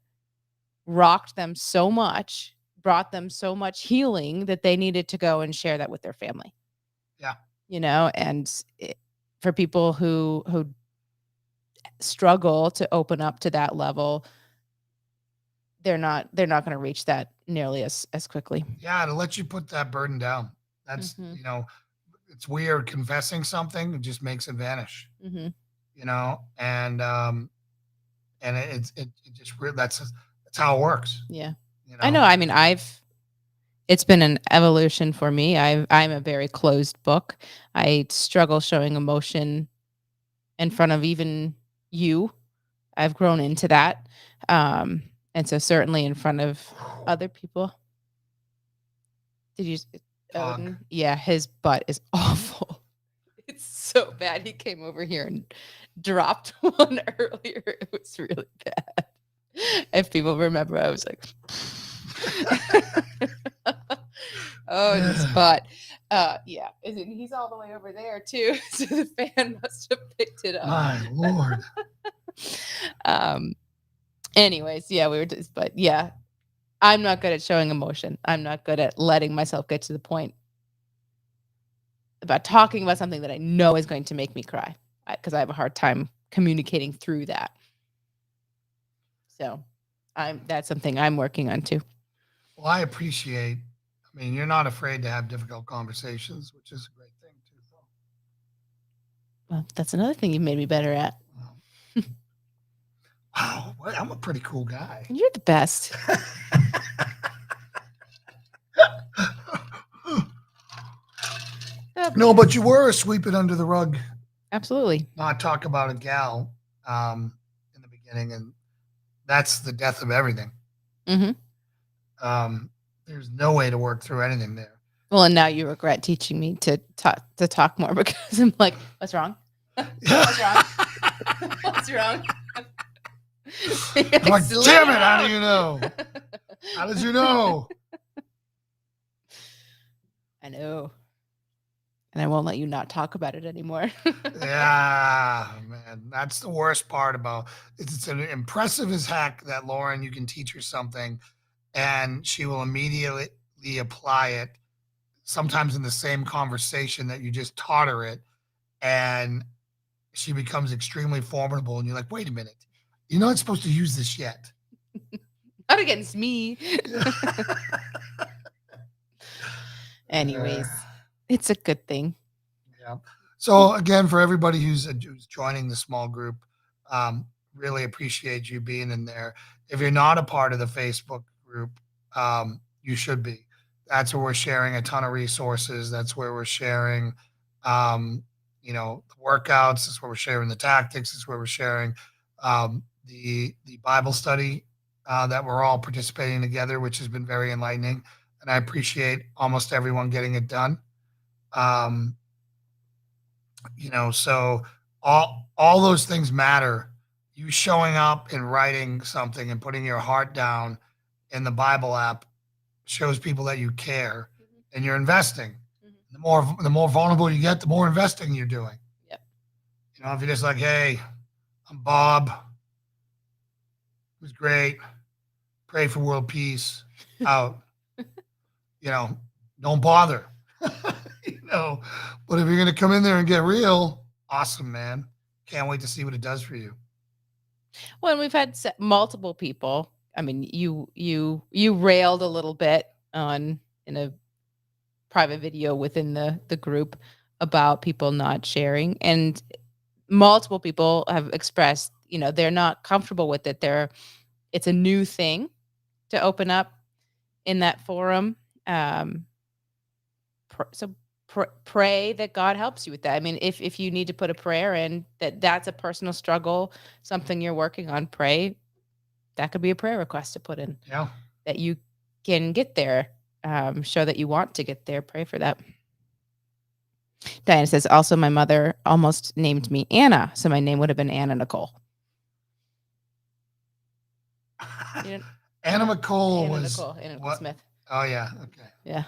Rocked them so much, brought them so much healing that they needed to go and share that with their family. Yeah. And for people who struggle to open up to that level, they're not going to reach that nearly as quickly. Yeah, to let you put that burden down. That's Mhm. it's weird confessing something. It just makes it vanish. Mm-hmm. And it just that's how it works. Yeah, I know. I mean, it's been an evolution for me. I'm a very closed book. I struggle showing emotion in front of even you. I've grown into that. And so certainly in front of other people. Did you Dog. Odin? Yeah, his butt is awful. It's so bad. He came over here and dropped one earlier. It was really bad. If people remember, I was like, oh, his butt. Yeah, and he's all the way over there too. So the fan must have picked it up. My Lord. Anyways, yeah, but yeah, I'm not good at showing emotion. I'm not good at letting myself get to the point about talking about something that I know is going to make me cry, because I have a hard time communicating through that. So that's something I'm working on too. Well, I appreciate. I mean, you're not afraid to have difficult conversations, which is a great thing too. Well, that's another thing you've made me better at. Wow, I'm a pretty cool guy. You're the best. No, but you were a sweep it under the rug. Absolutely. Not talk about a gal in the beginning, and that's the death of everything. Mm-hmm. There's no way to work through anything there. Well, and now you regret teaching me to talk more, because I'm like, what's wrong? What's wrong? What's wrong? I'm like, damn it! How do you know? How did you know? I know. And I won't let you not talk about it anymore. Yeah, man. That's the worst part about it. It's an impressive as heck that Lauren, you can teach her something and she will immediately apply it, sometimes in the same conversation that you just taught her it. And she becomes extremely formidable. And you're like, wait a minute. You're not supposed to use this yet. Not against me. Anyways, it's a good thing. Yeah. So again, for everybody who's joining the small group, really appreciate you being in there. If you're not a part of the Facebook group, you should be. That's where we're sharing a ton of resources. That's where we're sharing, the workouts. That's where we're sharing the tactics. That's where we're sharing the Bible study that we're all participating together, which has been very enlightening. And I appreciate almost everyone getting it done. So all those things matter. You showing up and writing something and putting your heart down in the Bible app shows people that you care and you're investing. The more vulnerable you get, the more investing you're doing. Yep. If you're just like, hey, I'm Bob. It was great. Pray for world peace. Out. Don't bother. But if you're going to come in there and get real, awesome, man. Can't wait to see what it does for you. Well, and we've had multiple people. I mean, you railed a little bit in a private video within the group about people not sharing, and multiple people have expressed, they're not comfortable with it. It's a new thing to open up in that forum. Pray that God helps you with that. I mean, if you need to put a prayer in, that's a personal struggle, something you're working on, pray. That could be a prayer request to put in. Yeah. That you can get there. Show that you want to get there. Pray for that. Diana says, also, my mother almost named me Anna, so my name would have been Anna Nicole. Anna Nicole Nicole Smith. Oh, yeah. Okay. Yeah.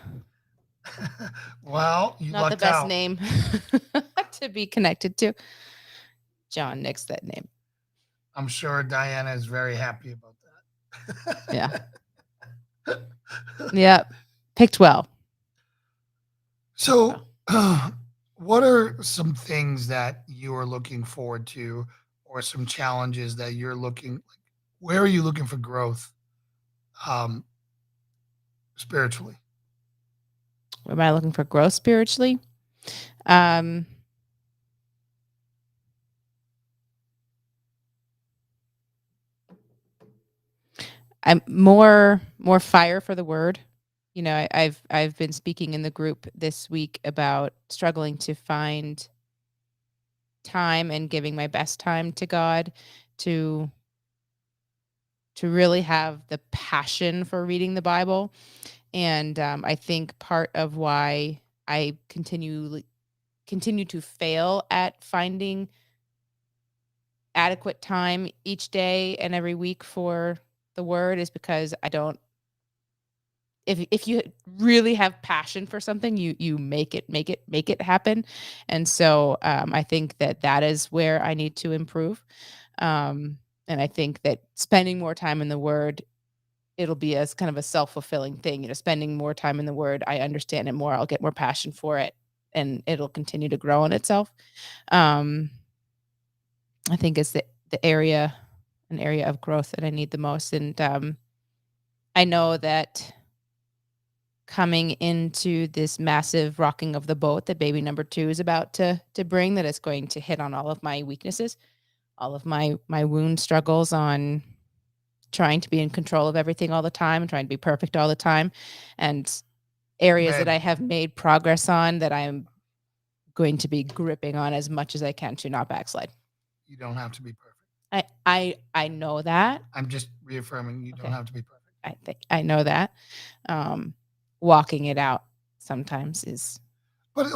Well, you not the best out. Name to be connected to. John nixed that name. I'm sure Diana is very happy about that. Yeah. Yeah. Picked well. So, what are some things that you are looking forward to or some challenges that you're looking, where are you looking for growth spiritually? Am I looking for growth spiritually? I'm more fire for the word. You know, I've been speaking in the group this week about struggling to find time and giving my best time to God to really have the passion for reading the Bible. And I think part of why I continue to fail at finding adequate time each day and every week for the word is because I don't. If you really have passion for something, you make it happen. And so I think that is where I need to improve. And I think that spending more time in the word, it'll be as kind of a self-fulfilling thing. You know, spending more time in the word, I understand it more, I'll get more passion for it, and it'll continue to grow in itself. I think is an area of growth that I need the most. And I know that coming into this massive rocking of the boat that baby number 2 is about to bring, that it's going to hit on all of my weaknesses, all of my wound struggles on trying to be in control of everything all the time and trying to be perfect all the time, and areas that I have made progress on that I'm going to be gripping on as much as I can to not backslide. You don't have to be perfect. I know that. I'm just reaffirming you don't have to be perfect. I know that. Walking it out sometimes is. But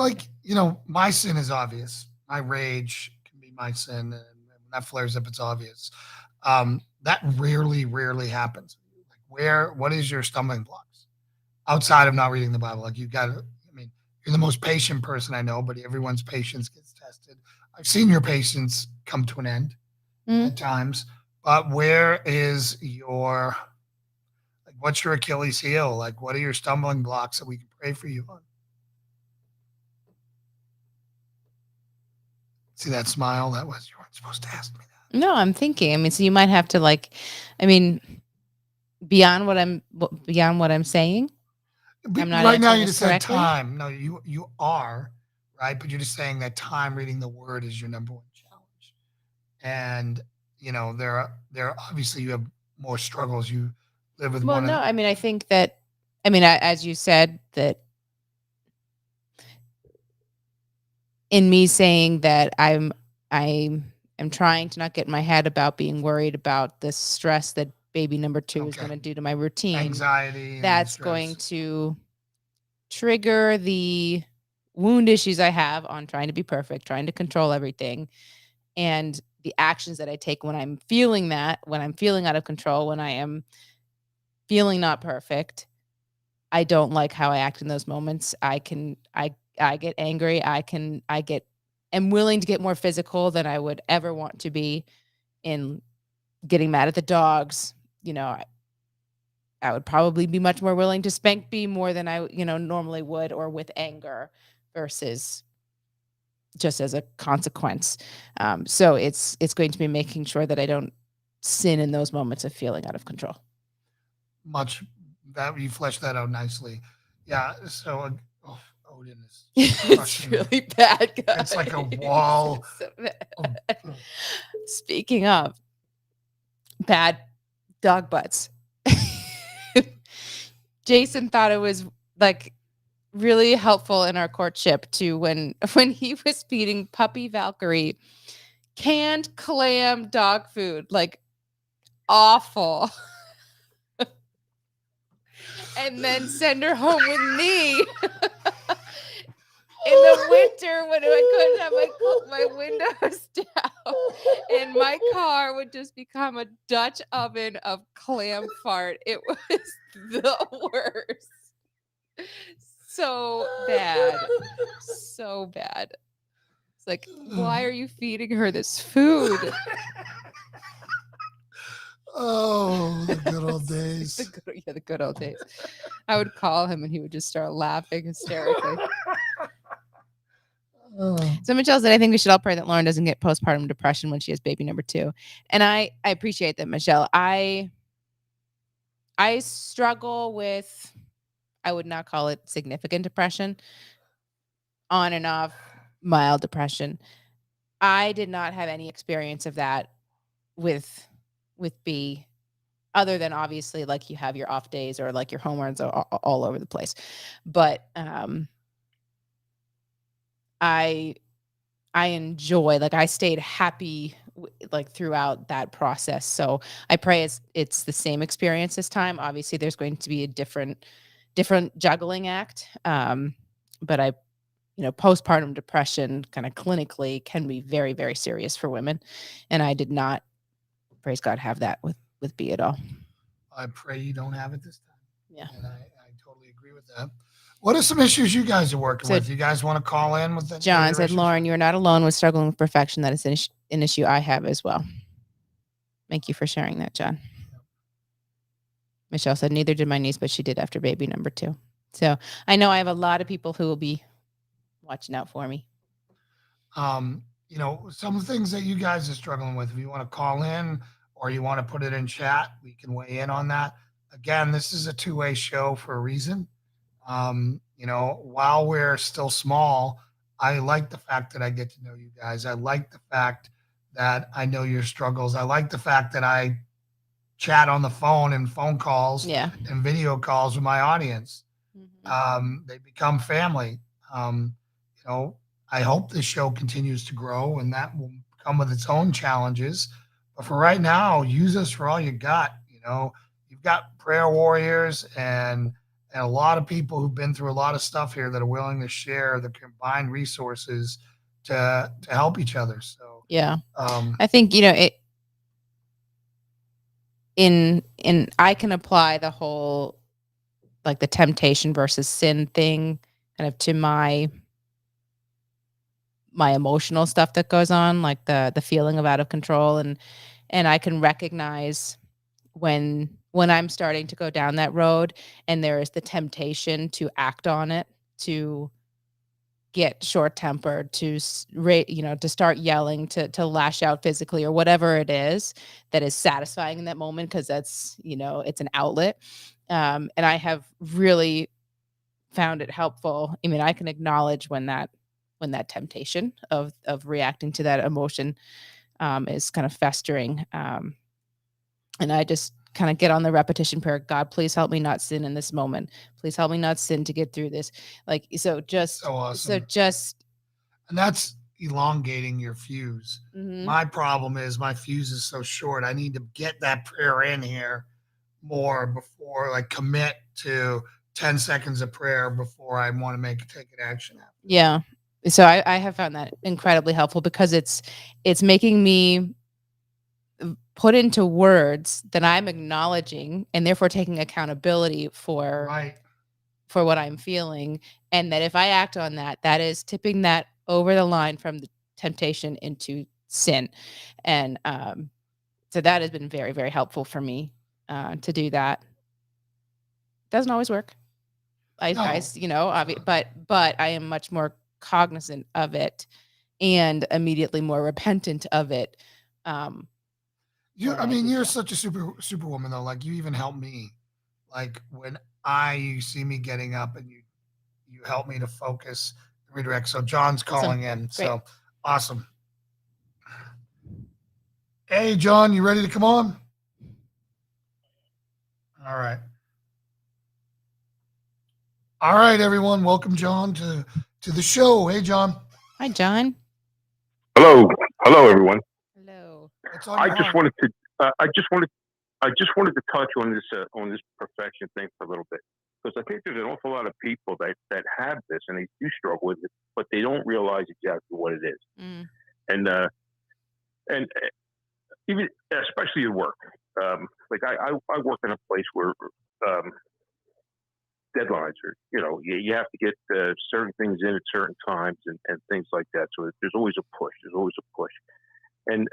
my sin is obvious. My rage can be my sin, and when that flares up, it's obvious. That rarely happens. What is your stumbling blocks outside of not reading the Bible? Like you've got to, you're the most patient person I know, but everyone's patience gets tested. I've seen your patience come to an end at times, but where is your, what's your Achilles heel? Like, what are your stumbling blocks that we can pray for you on? See that smile? You weren't supposed to ask me that. No, I'm thinking. So you might have to beyond what I'm saying. I'm not right now. You answering just this said correctly. time. No, you are right, but you're just saying that time reading the Word is your number one challenge, and there are obviously you have more struggles. You live with one. No, I think that. As you said, that in me saying that I am trying to not get in my head about being worried about the stress that baby number 2 is going to do to my routine. Anxiety. That's going to trigger the wound issues I have on trying to be perfect, trying to control everything, and the actions that I take when I'm feeling when I'm feeling out of control, when I am feeling not perfect. I don't like how I act in those moments. I get angry. I'm willing to get more physical than I would ever want to be in getting mad at the dogs. I would probably be much more willing to spank B more than I, normally would, or with anger versus just as a consequence. So it's going to be making sure that I don't sin in those moments of feeling out of control. Much that you fleshed that out nicely. Yeah. So Odin is it's really bad, guys. It's like a wall. So Speaking of bad dog butts, Jason thought it was really helpful in our courtship to when he was feeding puppy Valkyrie canned clam dog food, awful. And then send her home with me in the winter when I couldn't have my windows down, and my car would just become a Dutch oven of clam fart. It was the worst. So bad. It's why are you feeding her this food? Oh, the good old days. The good old days. I would call him and he would just start laughing hysterically. So Michelle said, I think we should all pray that Lauren doesn't get postpartum depression when she has baby number 2. And I appreciate that, Michelle. I struggle with, I would not call it significant depression, on and off, mild depression. I did not have any experience of that with B, other than obviously like you have your off days or like your hormones are all over the place. But I enjoy, like I stayed happy like throughout that process. So I pray it's the same experience this time. Obviously there's going to be a different juggling act. But postpartum depression kind of clinically can be very, very serious for women. And I did not, praise God, have that with B at all. I pray you don't have it this time. Yeah. And I totally agree with that. What are some issues you guys are working with? You guys want to call in with that? John said, Lauren, you're not alone with struggling with perfection. That is an issue I have as well. Thank you for sharing that, John. Yep. Michelle said, neither did my niece, but she did after baby number 2. So I know I have a lot of people who will be watching out for me. Some things that you guys are struggling with, if you want to call in or you want to put it in chat, we can weigh in on that. Again, this is a two-way show for a reason. While we're still small, I like the fact that I get to know you guys. I like the fact that I know your struggles. I like the fact that I chat on the phone and phone calls and video calls with my audience. Mm-hmm. They become family. I hope this show continues to grow, and that will come with its own challenges. But for right now, use us for all you got. You've got prayer warriors and a lot of people who've been through a lot of stuff here that are willing to share the combined resources to help each other. So I think I can apply the whole like the temptation versus sin thing kind of to my emotional stuff that goes on, like the feeling of out of control, and I can recognize when I'm starting to go down that road and there is the temptation to act on it, to get short-tempered, to start yelling, to lash out physically or whatever it is that is satisfying in that moment, because that's it's an outlet. And I have really found it helpful. I mean, I can acknowledge when that temptation of reacting to that emotion is kind of festering. And I just kind of get on the repetition prayer. God, please help me not sin in this moment. Please help me not sin to get through this. And that's elongating your fuse. Mm-hmm. My problem is my fuse is so short. I need to get that prayer in here more before, like, commit to 10 seconds of prayer before I want to take an action. Yeah. So I have found that incredibly helpful, because it's making me put into words that I'm acknowledging and therefore taking accountability for what I'm feeling. And that if I act on that, that is tipping that over the line from the temptation into sin. And so that has been very, very helpful for me to do that. Doesn't always work. But I am much more cognizant of it and immediately more repentant of it. You're such a superwoman though. Like, you even help me. Like, when you see me getting up and you help me to focus, redirect. So John's calling in. Great. So awesome. Hey, John, you ready to come on? All right. All right, everyone. Welcome, John, to the show. Hey, John. Hi, John. Hello, everyone. Hello. I just wanted to touch on this perfection thing for a little bit, because I think there's an awful lot of people that have this and they do struggle with it, but they don't realize exactly what it is. Mm. And even especially at work, like I work in a place where deadlines are, you have to get certain things in at certain times and things like that. So there's always a push. And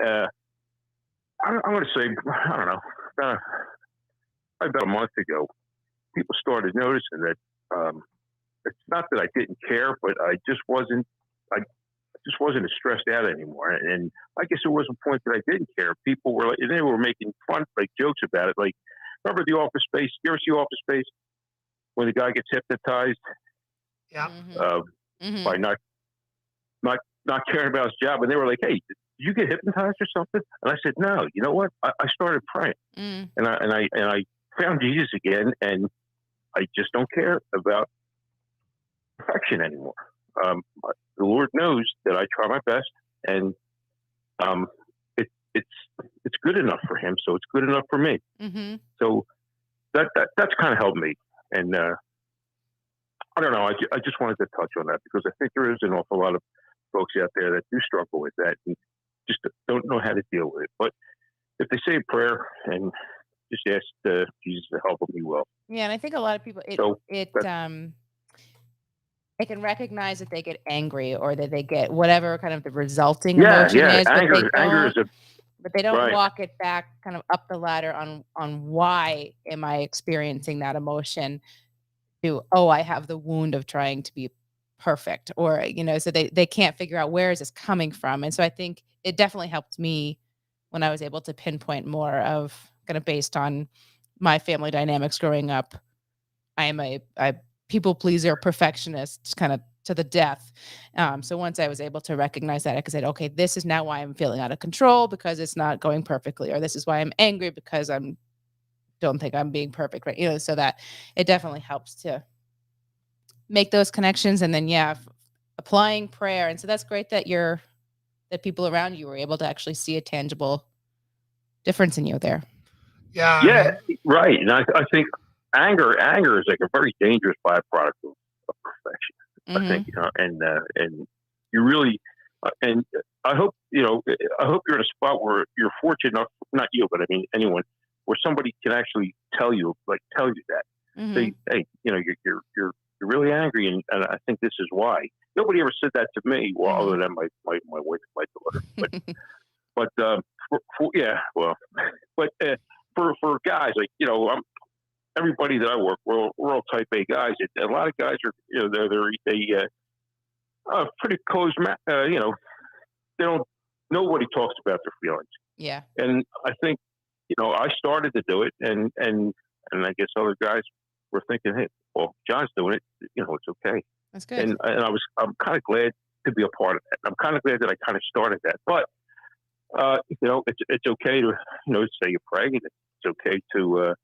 I'm going to say, I don't know, about a month ago, people started noticing that it's not that I didn't care, but I just wasn't. wasn't as stressed out anymore. And I guess there was a point that I didn't care. People were like, they were making fun, like jokes about it. Like, remember the Office Space? You ever see Office Space when the guy gets hypnotized? Yeah. By not caring about his job, and they were like, "Hey, did you get hypnotized or something?" And I said, "No. You know what? I started praying, and I found Jesus again, and I just don't care about perfection anymore. The Lord knows that I try my best, and it's good enough for Him, so it's good enough for me. So that's kind of helped me, and I don't know. I just wanted to touch on that because I think there is an awful lot of folks out there that do struggle with that and just don't know how to deal with it. But if they say a prayer and just ask Jesus to help them, He will. Yeah, and I think a lot of people they can recognize that they get angry or that they get whatever kind of the resulting emotion is, anger is but they don't walk it back kind of up the ladder on why am I experiencing that emotion to, I have the wound of trying to be perfect, or, so they can't figure out where is this coming from. And so I think it definitely helped me when I was able to pinpoint more of kind of based on my family dynamics growing up. I am a people pleaser, perfectionist, kind of to the death. So once I was able to recognize that, I could say, okay, this is now why I'm feeling out of control because it's not going perfectly, or this is why I'm angry because don't think I'm being perfect, right? So that it definitely helps to make those connections, and then applying prayer. And so that's great that that people around you were able to actually see a tangible difference in you there. Yeah, right. And I think anger is like a very dangerous byproduct of perfection. I think, and you really, and I hope you're in a spot where you're fortunate enough, not you, but I mean anyone, where somebody can actually tell you that. Say, hey, you're really angry, and I think this is why. Nobody ever said that to me, other than my wife and my daughter. But for guys, like, everybody that I work, we're all type A guys. A lot of guys are, they're pretty closed. They don't. Nobody talks about their feelings. Yeah. And I think, I started to do it, and I guess other guys were thinking, hey, well, John's doing it. It's okay. That's good. And I'm kind of glad to be a part of that. I'm kind of glad that I kind of started that. But it's okay to say you pray. It's okay to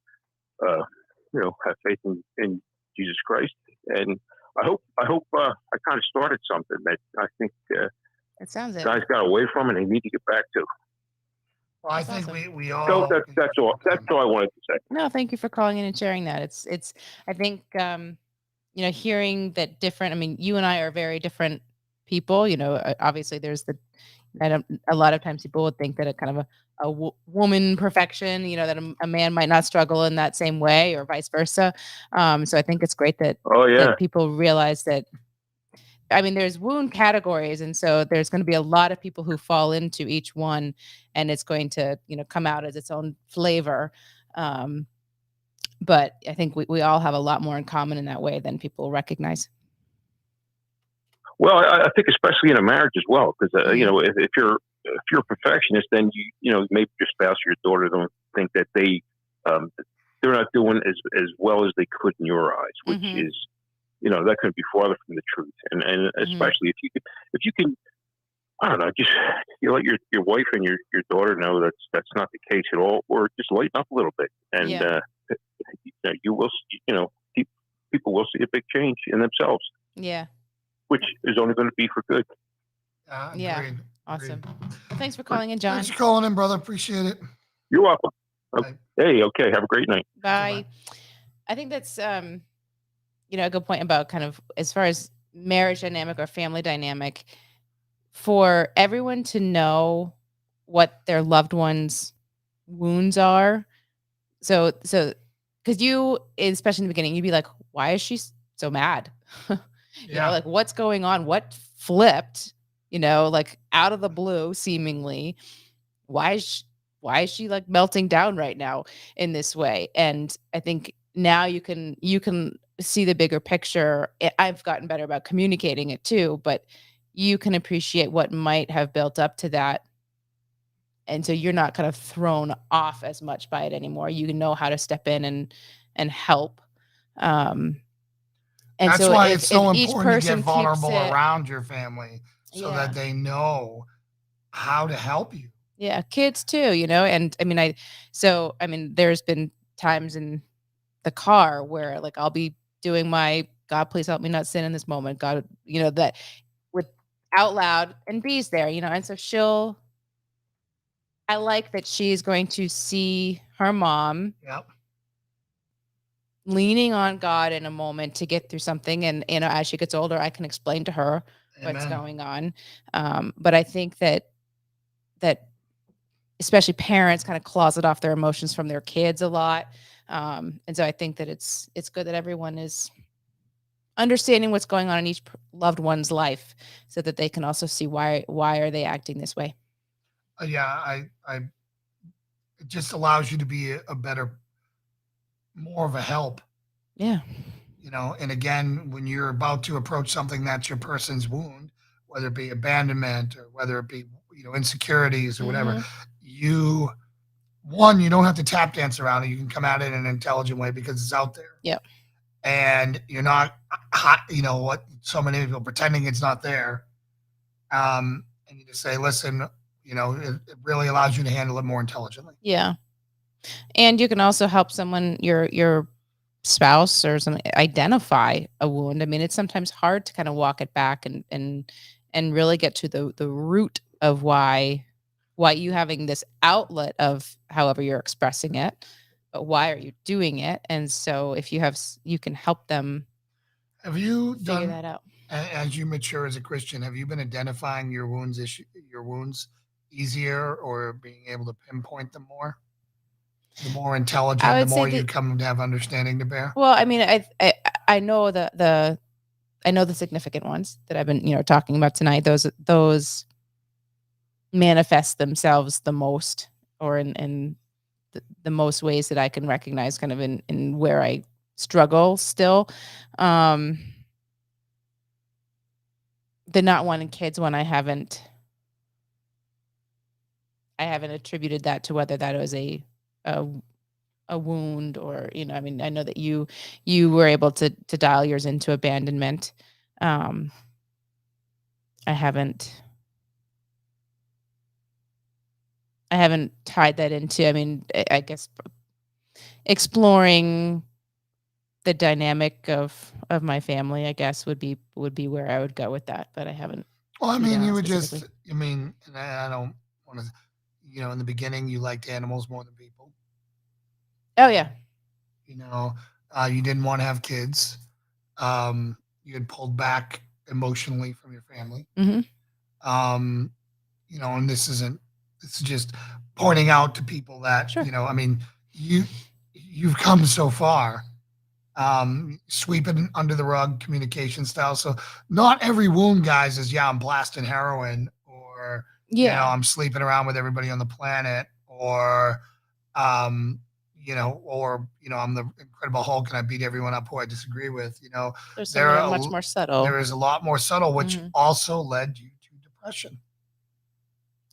have faith in Jesus Christ. And I hope I kind of started something that I think it sounds guys got away from and they need to get back to. Well, I think we all. So that's all. That's all I wanted to say. No, thank you for calling in and sharing that. It's. I think hearing that different. I mean, you and I are very different people. Obviously, there's a lot of times people would think that a kind of a woman perfection. That a man might not struggle in that same way, or vice versa. So I think it's great that that people realize that. I mean, there's wound categories, and so there's going to be a lot of people who fall into each one, and it's going to, come out as its own flavor. But I think we all have a lot more in common in that way than people recognize. Well, I think especially in a marriage as well, because if you're a perfectionist, then maybe your spouse or your daughter don't think that they're not doing as well as they could in your eyes, which is. That couldn't be farther from the truth. And especially if you can, I don't know, just let your wife and your daughter know that's not the case at all, or just lighten up a little bit, and you will, people will see a big change in themselves. Yeah, which is only going to be for good. Yeah, agreed. Awesome. Well, thanks for calling in, John. Thanks for calling in, brother. Appreciate it. You're welcome. Hey, okay. Have a great night. Bye. I think that's a good point about kind of as far as marriage dynamic or family dynamic, for everyone to know what their loved ones' wounds are. So because you, especially in the beginning, you'd be like, why is she so mad? Like, what's going on? What flipped, like out of the blue, seemingly. Why is she like melting down right now in this way? And I think now you can see the bigger picture. I've gotten better about communicating it too, but you can appreciate what might have built up to that. And so you're not kind of thrown off as much by it anymore. You know how to step in and help. And That's so why if it's so each important to person get keeps vulnerable it, around your family so Yeah. that they know how to help you. yeah, kids too, you know. And I mean, there's been times in the car where like I'll be doing my God, please help me not sin in this moment. God, you know, that with out loud, and B's there, you know, and so I like that she's going to see her mom Yep. leaning on God in a moment to get through something. And, you know, as she gets older, I can explain to her what's Amen. going on. But I think that especially parents kind of closet off their emotions from their kids a lot. And so I think that it's good that everyone is understanding what's going on in each loved one's life so that they can also see why are they acting this way. Yeah, it just allows you to be more of a help. Yeah. You know, and again, when you're about to approach something that's your person's wound, whether it be abandonment or whether it be, you know, insecurities or whatever, you don't have to tap dance around it. You can come at it in an intelligent way because it's out there. Yep. And you're not, you know, what so many people pretending it's not there. And you just say, listen, you know, it really allows you to handle it more intelligently. Yeah. And you can also help someone, your spouse or something, identify a wound. I mean, it's sometimes hard to kind of walk it back and really get to the root of why you having this outlet of however you're expressing it, but why are you doing it? And so if you can help them Have you figure that out. As you mature as a Christian, have you been identifying your wounds easier or being able to pinpoint them more? The more intelligent, the more you come to have understanding to bear. Well, I mean, I know I know the significant ones that I've been, you know, talking about tonight. Those manifest themselves the most, or in the most ways that I can recognize, kind of in where I struggle still. The not wanting kids one, I haven't attributed that to whether that was a wound, or, you know, I mean, I know that you were able to dial yours into abandonment. I haven't tied that into, I mean, I guess exploring the dynamic of my family, I guess would be where I would go with that, but I haven't. Well, I mean, you would just, and I don't want to, you know, in the beginning, you liked animals more than people. Oh yeah. You know, you didn't want to have kids. You had pulled back emotionally from your family. Mm-hmm. You know, and this is just pointing out to people that, Sure. You know, I mean, you've come so far, sweeping under the rug communication style. So not every wound, guys, is, I'm blasting heroin, or, you know, I'm sleeping around with everybody on the planet, or, you know, I'm the Incredible Hulk and I beat everyone up who I disagree with. You know, there's much more subtle. There is a lot more subtle, which also led you to depression.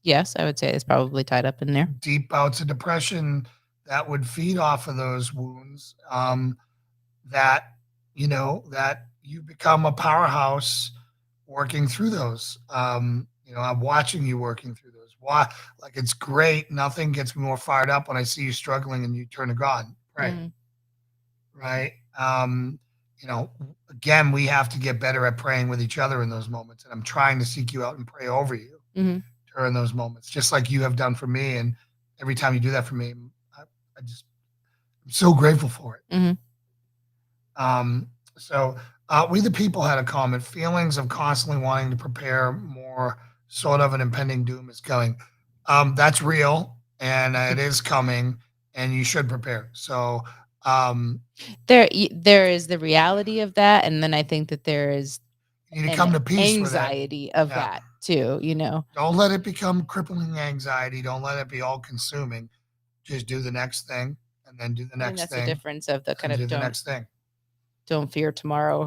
Yes, I would say it's probably tied up in there. Deep bouts of depression that would feed off of those wounds. That, you know, that you become a powerhouse working through those. You know, I'm watching you working through those. Why? Like, it's great. Nothing gets me more fired up when I see you struggling and you turn to God, pray. Right. You know, again, we have to get better at praying with each other in those moments. And I'm trying to seek you out and pray over you during those moments, just like you have done for me. And every time you do that for me, I'm so grateful for it. So We the People had a comment: feelings of constantly wanting to prepare more, sort of an impending doom is coming. That's real, and it is coming, and you should prepare. So there is the reality of that, and then I think that there is you need to come to peace anxiety with of that too. You know, don't let it become crippling anxiety. Don't let it be all consuming. Just do the next thing, and then do the next thing. That's the difference of the kind of do the next thing. don't fear tomorrow,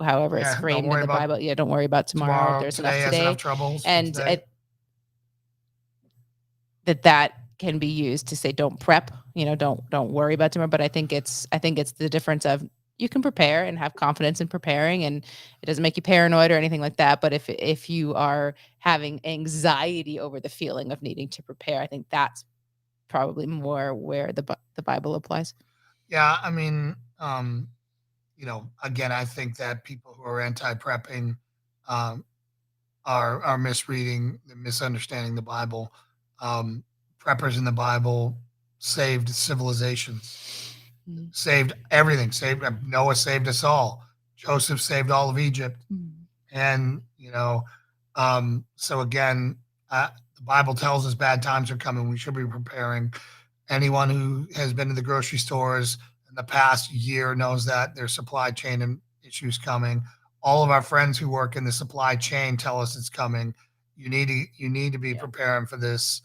however it's Yeah, don't framed in worry the about Bible. Yeah, don't worry about tomorrow. There's enough today has today. enough troubles for And today. that can be used to say don't prep, don't worry about tomorrow. But I think it's the difference of you can prepare and have confidence in preparing, and it doesn't make you paranoid or anything like that. But if you are having anxiety over the feeling of needing to prepare, I think that's probably more where the Bible applies. Yeah, I mean, again, I think that people who are anti-prepping um, are misreading, misunderstanding the Bible. Preppers in the Bible saved civilizations, saved everything. Saved Noah, saved us all. Joseph saved all of Egypt, and so again, the Bible tells us bad times are coming. We should be preparing. Anyone who has been to the grocery stores in the past year knows that there's supply chain issues coming. All of our friends who work in the supply chain tell us it's coming. You need to be preparing for this,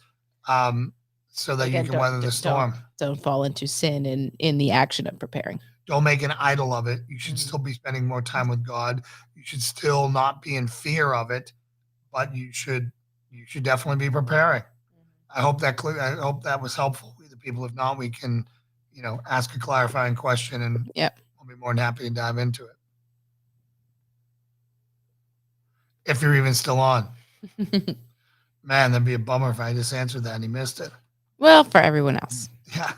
so that you can weather the storm. Don't fall into sin in the action of preparing. Don't make an idol of it. You should still be spending more time with God. You should still not be in fear of it, but you should definitely be preparing. I hope that was helpful to people. If not, we can, ask a clarifying question, and we'll be more than happy to dive into it. If you're even still on. Man, that'd be a bummer if I just answered that and he missed it. Well, for everyone else. Yeah.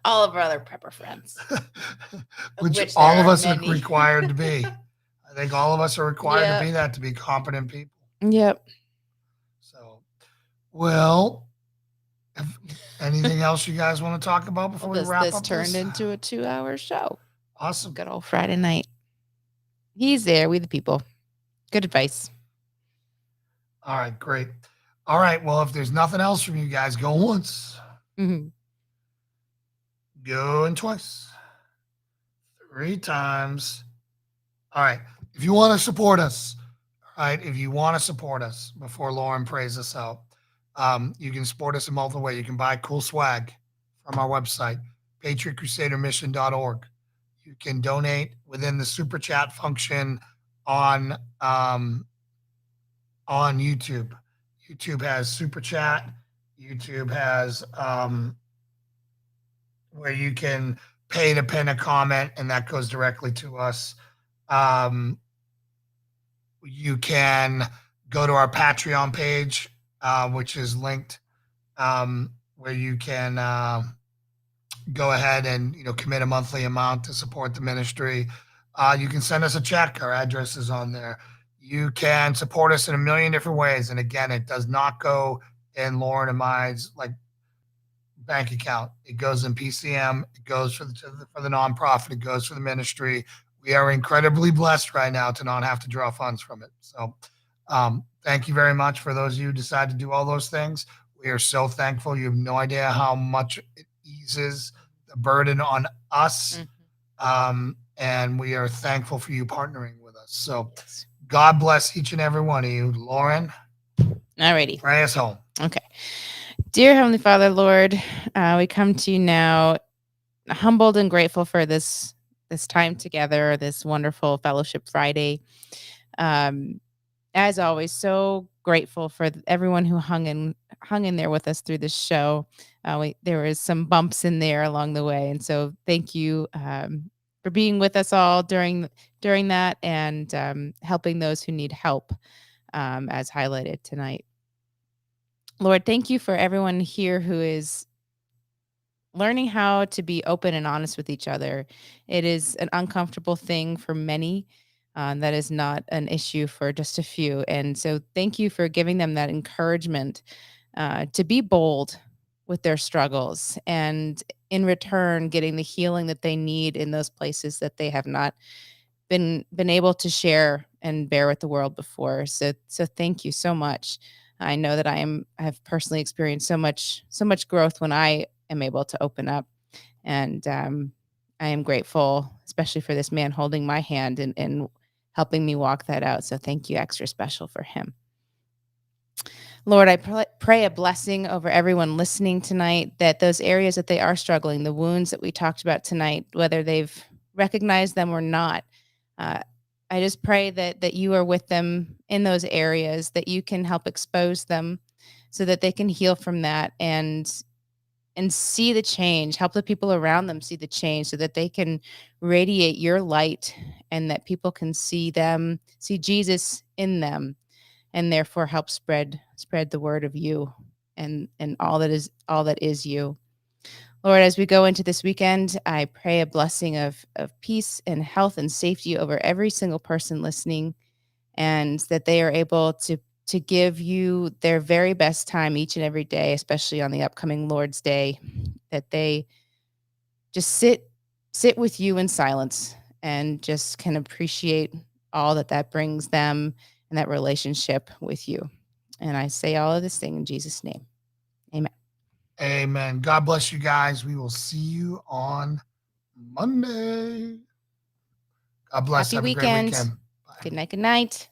All of our other prepper friends. which all of us are required to be. I think all of us are required to be that, to be competent people. Yep. So, well, anything else you guys want to talk about before we wrap up? This turned into a 2-hour show. Awesome. Good old Friday night. He's there. We the people. Good advice. All right, great. All right, well, if there's nothing else from you guys, go once. Mm-hmm. Going twice. 3 times. All right. If you want to support us, before Lauren prays us out, you can support us in multiple ways. You can buy cool swag from our website, patriotcrusadermission.org. You can donate within the super chat function on YouTube. YouTube has super chat. YouTube has where you can pay to pin a comment, and that goes directly to us. You can go to our Patreon page, which is linked, where you can go ahead and commit a monthly amount to support the ministry. You can send us a check. Our address is on there. You can support us in a million different ways, and again, it does not go in Lauren and mine's bank account. It goes in PCM. It goes for the nonprofit. It goes for the ministry. We are incredibly blessed right now to not have to draw funds from it. So thank you very much for those of you who decide to do all those things. We are so thankful. You have no idea how much it eases the burden on us. And we are thankful for you partnering with us. So God bless each and every one of you. Lauren. Alrighty. Pray us home. Okay. Dear Heavenly Father, Lord, we come to you now humbled and grateful for this time together, this wonderful Fellowship Friday. As always, so grateful for everyone who hung in there with us through this show. There was some bumps in there along the way, and so thank you for being with us all during that, and helping those who need help, as highlighted tonight. Lord, thank you for everyone here who is learning how to be open and honest with each other. It is an uncomfortable thing for many. That is not an issue for just a few. And so thank you for giving them that encouragement to be bold with their struggles, and in return, getting the healing that they need in those places that they have not been able to share and bear with the world before. So thank you so much. I know that I have personally experienced so much growth when I am able to open up, and I am grateful, especially for this man holding my hand and helping me walk that out. So thank you extra special for him. Lord, I pray a blessing over everyone listening tonight, that those areas that they are struggling, the wounds that we talked about tonight, whether they've recognize them or not. I just pray that you are with them in those areas, that you can help expose them so that they can heal from that and see the change, help the people around them see the change so that they can radiate your light and that people can see Jesus in them, and therefore help spread the word of you and all that is you. Lord, as we go into this weekend, I pray a blessing of peace and health and safety over every single person listening, and that they are able to give you their very best time each and every day, especially on the upcoming Lord's Day, that they just sit with you in silence and just can appreciate all that brings them and that relationship with you. And I say all of this thing in Jesus' name. Amen. Amen. God bless you guys. We will see you on Monday. God bless. Happy Have weekend. a great weekend. Bye. Good night. Good night.